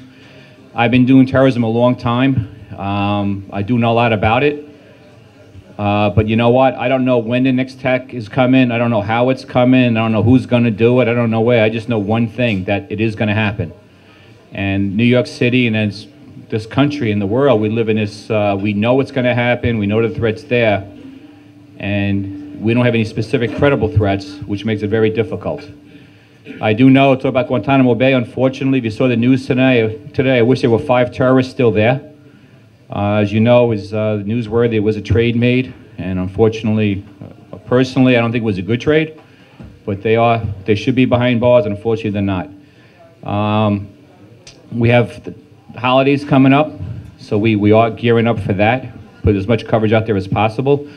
I've been doing terrorism a long time. I do know a lot about it. But you know what? I don't know when the next attack is coming. I don't know how it's coming. I don't know who's going to do it. I don't know where. I just know one thing, that it is going to happen. And New York City and this country and the world, we live in this, we know it's going to happen. We know the threat's there. And we don't have any specific credible threats, which makes it very difficult. I do know, talk about Guantanamo Bay, unfortunately, if you saw the news today, I wish there were 5 terrorists still there. As you know, it was newsworthy, there was a trade made, and unfortunately, personally, I don't think it was a good trade, but they should be behind bars, and unfortunately they're not. We have the holidays coming up, so we are gearing up for that, put as much coverage out there as possible.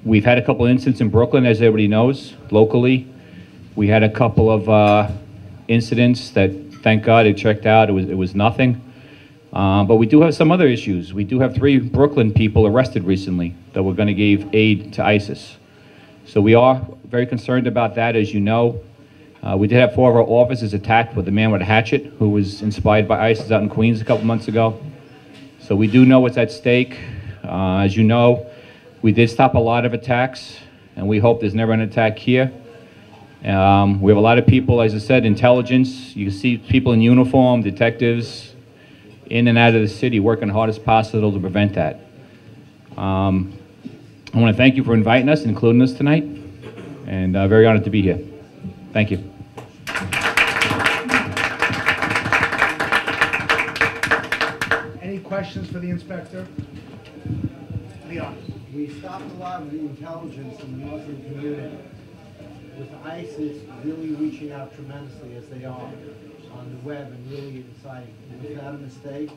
We've had a couple incidents in Brooklyn, as everybody knows, locally. We had a couple of incidents that, thank God, it checked out. It was nothing. But we do have some other issues. We do have 3 Brooklyn people arrested recently that were going to give aid to ISIS. So we are very concerned about that, as you know. We did have 4 of our officers attacked with a man with a hatchet who was inspired by ISIS out in Queens a couple months ago. So we do know what's at stake. As you know, we did stop a lot of attacks, and we hope there's never an attack here. We have a lot of people, as I said, intelligence. You can see people in uniform, detectives, in and out of the city working hard as possible to prevent that. I want to thank you for inviting us and including us tonight, and very honored to be here. Thank you. Any questions for the inspector? Leon. We stopped a lot of the intelligence in the Muslim community, with ISIS really reaching out tremendously as they are on the web and really inciting. Was that a mistake?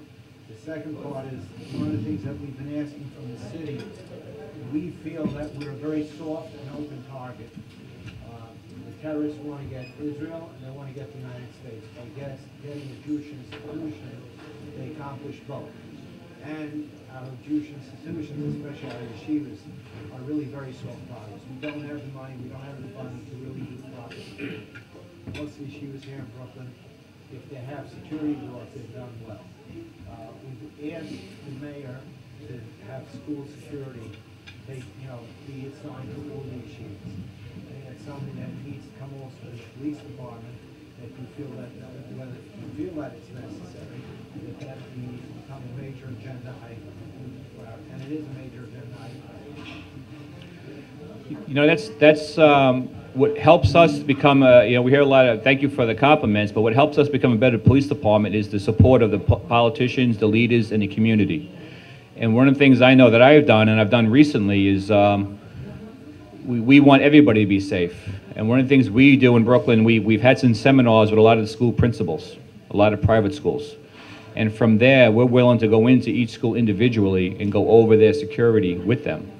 The second part is, one of the things that we've been asking from the city, we feel that we're a very soft and open target. The terrorists want to get Israel and they want to get the United States. By getting a Jewish institution, they accomplish both. And our Jewish institutions, especially our yeshivas, are really very soft targets. We don't have the money, we don't have the money to really do proper security. Most yeshivas here in Brooklyn, if they have security laws, they've done well. We've asked the mayor to have school security be assigned to all the yeshivas. I think that's something that needs to come also to the police department if you feel that, whether you feel that it's necessary, that become a major agenda item. And it is a major agenda item. You know, that's what helps us become a, you know, we hear a lot of, thank you for the compliments, but what helps us become a better police department is the support of the politicians, the leaders, and the community. And one of the things I know that I have done, and I've done recently, is we want everybody to be safe. And one of the things we do in Brooklyn, we've had some seminars with a lot of the school principals, a lot of private schools. And from there, we're willing to go into each school individually and go over their security with them.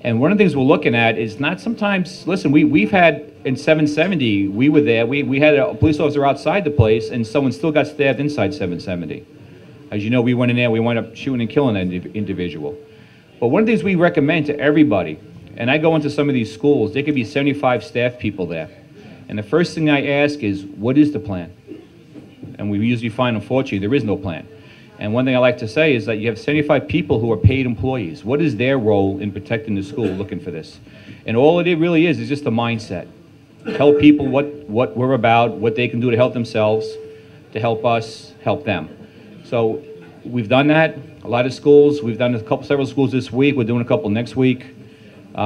And one of the things we're looking at is not sometimes, listen, we've had, in 770, we were there, we had a police officer outside the place and someone still got stabbed inside 770. As you know, we went in there, we wound up shooting and killing that individual. But one of the things we recommend to everybody, and I go into some of these schools, there could be 75 staff people there. And the first thing I ask is, what is the plan? And we usually find, unfortunately, there is no plan. And one thing I like to say is that you have 75 people who are paid employees. What is their role in protecting the school looking for this? And all it really is just a mindset. Tell people what we're about, what they can do to help themselves, to help us, help them. So we've done that. A lot of schools, we've done several schools this week. We're doing a couple next week.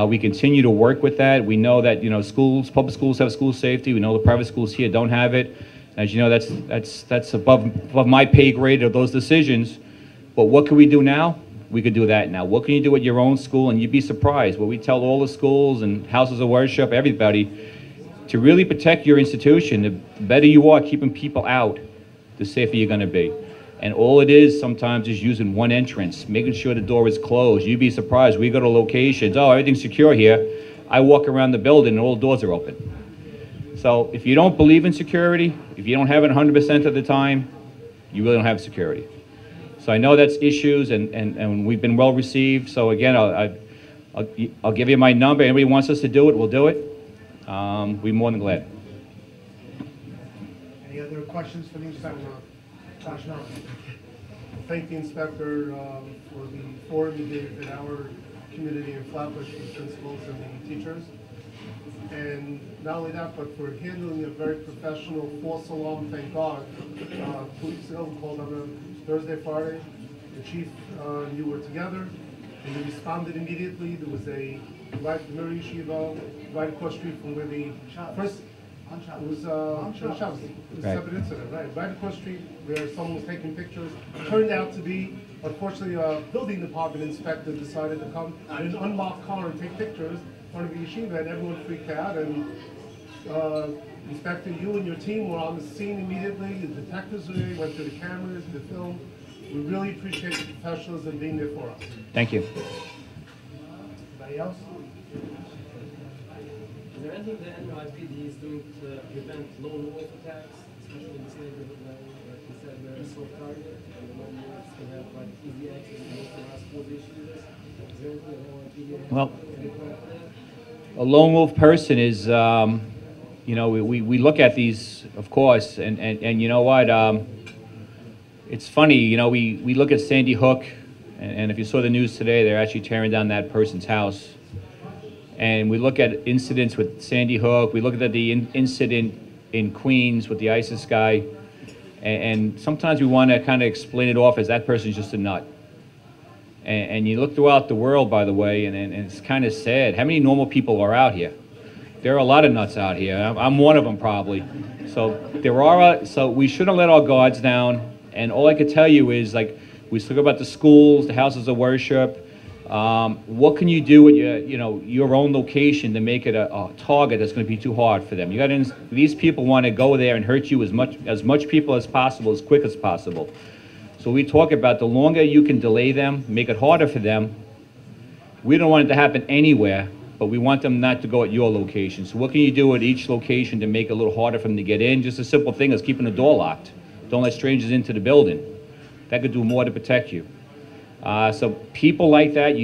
We continue to work with that. We know that, you know, schools, public schools have school safety. We know the private schools here don't have it. As you know, that's above my pay grade of those decisions. But what can we do now? We could do that now. What can you do at your own school? And you'd be surprised. What we tell all the schools and houses of worship, everybody, to really protect your institution, the better you are keeping people out, the safer you're going to be. And all it is sometimes is using one entrance, making sure the door is closed. You'd be surprised. We go to locations, oh, everything's secure here. I walk around the building and all the doors are open. So if you don't believe in security, if you don't have it 100% of the time, you really don't have security. So I know that's issues, and we've been well received. So again, I'll give you my number. Anybody wants us to do it, we'll do it. We're more than glad. Any other questions for the inspector? Thank the inspector for the forum he gave in our community in Flatbush, the principals and the teachers. And not only that, but for handling a very professional false alarm, thank God. 2 weeks ago, we called on a Thursday, Friday. The chief and you were together, and you responded immediately. There was a Mir Yeshiva right across the street from where the first, it was Shabbos. It was a separate incident, right across the street where someone was taking pictures. Turned out to be, unfortunately, a building department inspector decided to come in an unlocked car and take pictures in front of the yeshiva, and everyone freaked out. And Inspector, you and your team were on the scene immediately. The detectives were there, went through the cameras, the film. We really appreciate the professionalism being there for us. Thank you. Anybody else? Is there anything the NYPD is doing to prevent lone wolf attacks, especially in this neighborhood, like you said, where a soft target and the lone wolves can have like easy access to most of our schools issues? Is there anything the NYPD has Well, to do for that? a lone wolf person is, you know, we look at these, of course, and you know what, it's funny, you know, we look at Sandy Hook, and if you saw the news today, they're actually tearing down that person's house. And we look at incidents with Sandy Hook, we look at the incident in Queens with the ISIS guy, and sometimes we want to kind of explain it off as that person's just a nut. And you look throughout the world, by the way, and it's kind of sad. How many normal people are out here? There are a lot of nuts out here. I'm one of them, probably. So so we shouldn't let our guards down. And all I could tell you is, like, we spoke about the schools, the houses of worship. What can you do at your own location to make it a target that's going to be too hard for them? These people want to go there and hurt you as much people as possible, as quick as possible. So we talk about the longer you can delay them, make it harder for them. We don't want it to happen anywhere, but we want them not to go at your location. So what can you do at each location to make it a little harder for them to get in? Just a simple thing as keeping the door locked. Don't let strangers into the building. That could do more to protect you. So people like that,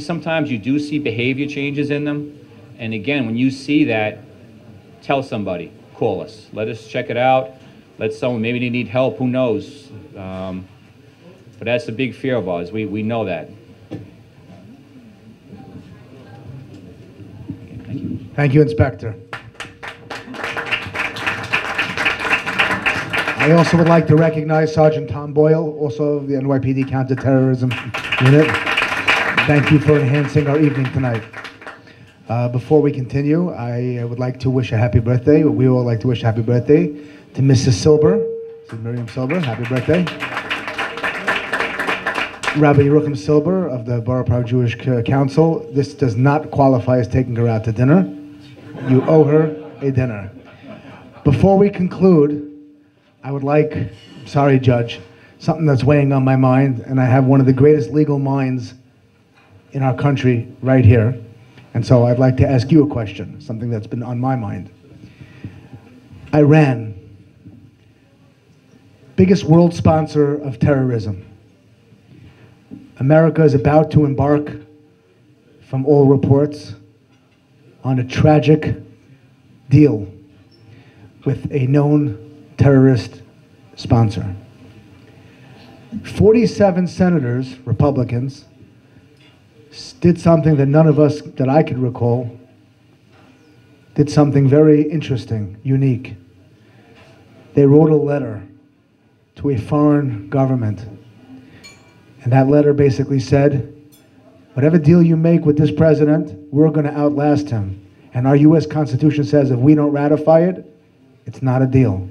sometimes you do see behavior changes in them. And again, when you see that, tell somebody, call us. Let us check it out. Let someone, maybe they need help, who knows? But that's a big fear of ours. We know that. Thank you, Inspector. I also would like to recognize Sergeant Tom Boyle, also of the NYPD Counter-terrorism unit. Thank you for enhancing our evening tonight. Before we continue, I would like to wish a happy birthday. We all like to wish a happy birthday to Mrs. Silber. This is Miriam Silber. Happy birthday. Rabbi Yerucham Silber of the Borough Prague Jewish Council. This does not qualify as taking her out to dinner. You owe her a dinner. Before we conclude, I would like, sorry Judge, something that's weighing on my mind, and I have one of the greatest legal minds in our country right here. And so I'd like to ask you a question, something that's been on my mind. Iran, biggest world sponsor of terrorism. America is about to embark, from all reports, on a tragic deal with a known terrorist sponsor. 47 senators, Republicans, did something that none of us, that I could recall, did something very interesting, unique. They wrote a letter to a foreign government. And that letter basically said, whatever deal you make with this president, we're going to outlast him. And our US Constitution says if we don't ratify it, it's not a deal.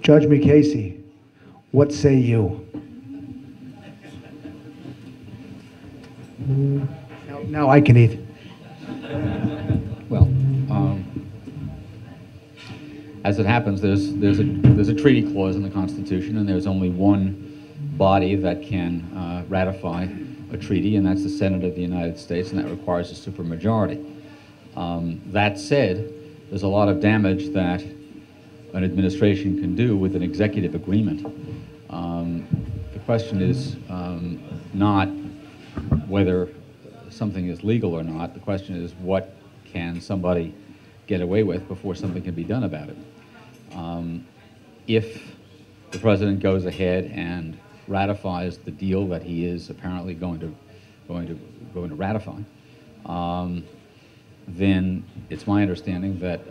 Judge Mukasey, what say you? Now I can eat. Well, as it happens, there's a treaty clause in the Constitution, and there's only one body that can ratify a treaty, and that's the Senate of the United States, and that requires a supermajority. That said, there's a lot of damage that an administration can do with an executive agreement. The question is not whether something is legal or not. The question is what can somebody get away with before something can be done about it. If the president goes ahead and ratifies the deal that he is apparently going to ratify, then it's my understanding that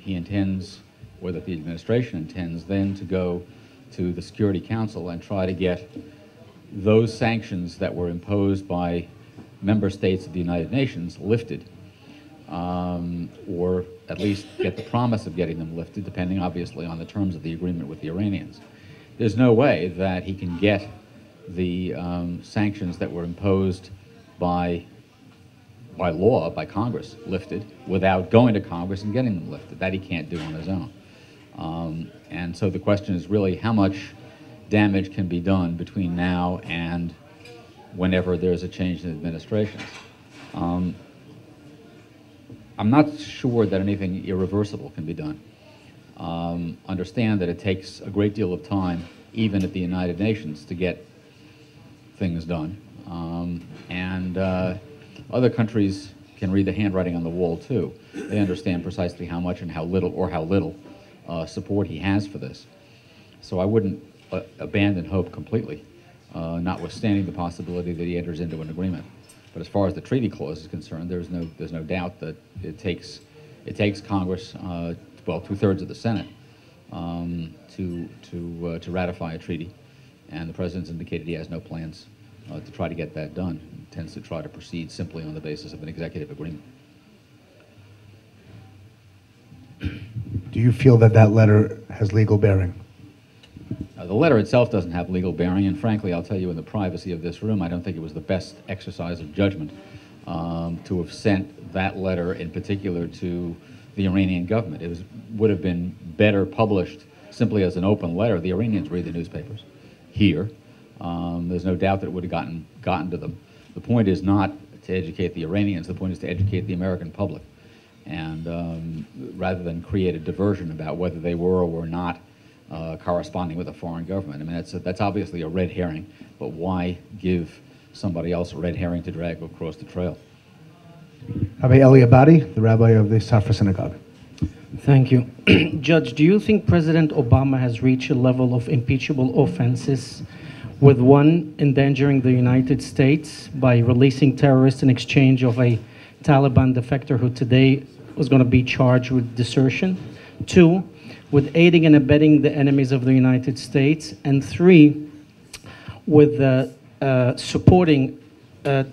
he intends, or that the administration intends, then to go to the Security Council and try to get those sanctions that were imposed by member states of the United Nations lifted, or at least get the promise of getting them lifted, depending obviously on the terms of the agreement with the Iranians. There's no way that he can get the sanctions that were imposed by law, by Congress, lifted without going to Congress and getting them lifted. That he can't do on his own. And so the question is really how much damage can be done between now and whenever there's a change in administrations. I'm not sure that anything irreversible can be done. Understand that it takes a great deal of time, even at the United Nations, to get things done. Other countries can read the handwriting on the wall too. They understand precisely how much and how little support he has for this. So I wouldn't abandon hope completely, notwithstanding the possibility that he enters into an agreement. But as far as the treaty clause is concerned, there's no doubt that it takes Congress, well, 2/3 of the Senate, to ratify a treaty, and the president's indicated he has no plans to try to get that done. He tends to try to proceed simply on the basis of an executive agreement. Do you feel that that letter has legal bearing? The letter itself doesn't have legal bearing, and frankly, I'll tell you in the privacy of this room, I don't think it was the best exercise of judgment to have sent that letter in particular to the Iranian government. It would have been better published simply as an open letter. The Iranians read the newspapers here. There's no doubt that it would have gotten to them. The point is not to educate the Iranians, the point is to educate the American public. And rather than create a diversion about whether they were or were not corresponding with a foreign government. I mean, that's obviously a red herring, but why give somebody else a red herring to drag across the trail? Rabbi Eli Abadi, the rabbi of the Safra Synagogue. Thank you. Judge, do you think President Obama has reached a level of impeachable offenses, with one endangering the United States by releasing terrorists in exchange of a Taliban defector who today was going to be charged with desertion? Two, with aiding and abetting the enemies of the United States, and 3, with supporting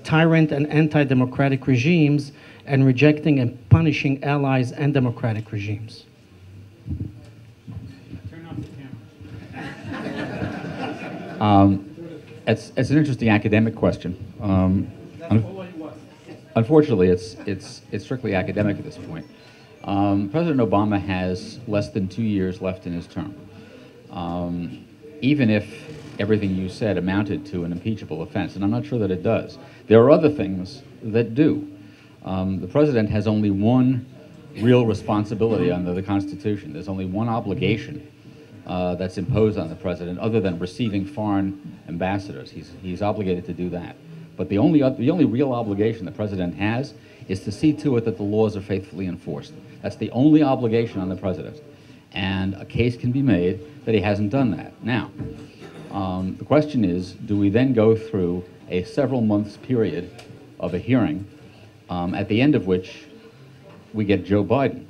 tyrant and anti-democratic regimes and rejecting and punishing allies and democratic regimes? Turn off the camera. It's an interesting academic question. Unfortunately, it's strictly academic at this point. President Obama has less than 2 years left in his term. Even if everything you said amounted to an impeachable offense, and I'm not sure that it does, there are other things that do. The president has only one real responsibility under the Constitution. There's only one obligation that's imposed on the president, other than receiving foreign ambassadors. He's obligated to do that. But the only real obligation the president has is to see to it that the laws are faithfully enforced. That's the only obligation on the president. And a case can be made that he hasn't done that. Now, the question is, do we then go through a several months period of a hearing, at the end of which we get Joe Biden?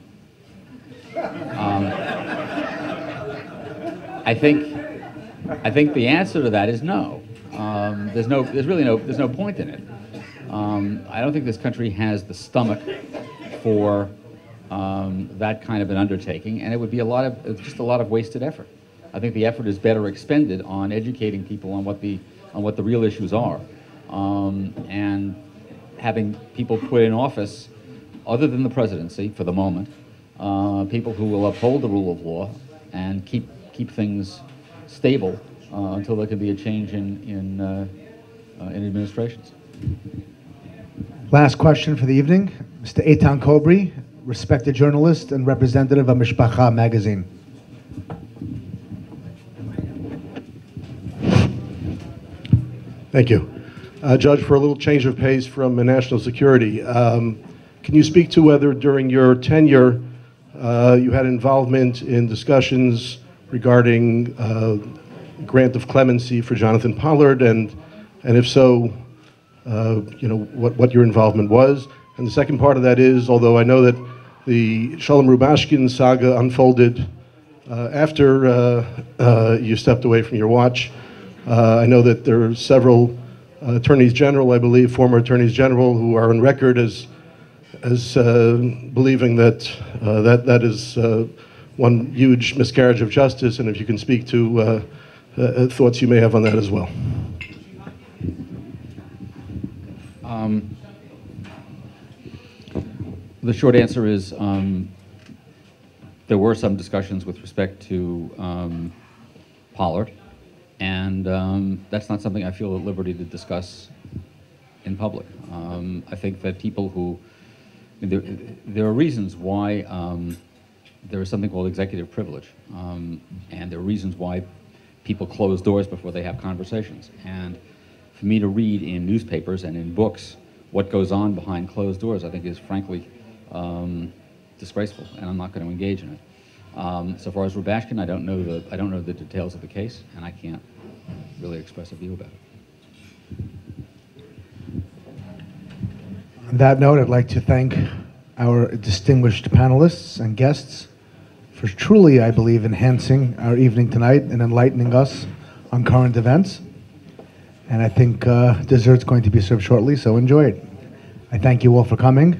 I think the answer to that is no. There's no point in it. I don't think this country has the stomach for that kind of an undertaking, and it would be just a lot of wasted effort. I think the effort is better expended on educating people on what the real issues are, and having people put in office, other than the presidency for the moment, people who will uphold the rule of law and keep things stable until there can be a change in administrations. Last question for the evening, Mr. Eitan Kobri, respected journalist and representative of Mishpacha magazine. Thank you. Judge, for a little change of pace from national security, can you speak to whether during your tenure you had involvement in discussions regarding grant of clemency for Jonathan Pollard, and if so, what your involvement was? And the second part of that is, although I know that the Shalom Rubashkin saga unfolded after you stepped away from your watch, I know that there are several attorneys general, I believe, former attorneys general, who are on record as believing that that is one huge miscarriage of justice, and if you can speak to thoughts you may have on that as well. The short answer is there were some discussions with respect to Pollard, and that's not something I feel at liberty to discuss in public. I think that people who, there are reasons why there is something called executive privilege, and there are reasons why people close doors before they have conversations. And for me to read in newspapers and in books what goes on behind closed doors, I think is frankly disgraceful, and I'm not going to engage in it. So far as Rubashkin, I don't know the details of the case, and I can't really express a view about it. On that note, I'd like to thank our distinguished panelists and guests for truly, I believe, enhancing our evening tonight and enlightening us on current events. And I think dessert's going to be served shortly, so enjoy it. I thank you all for coming.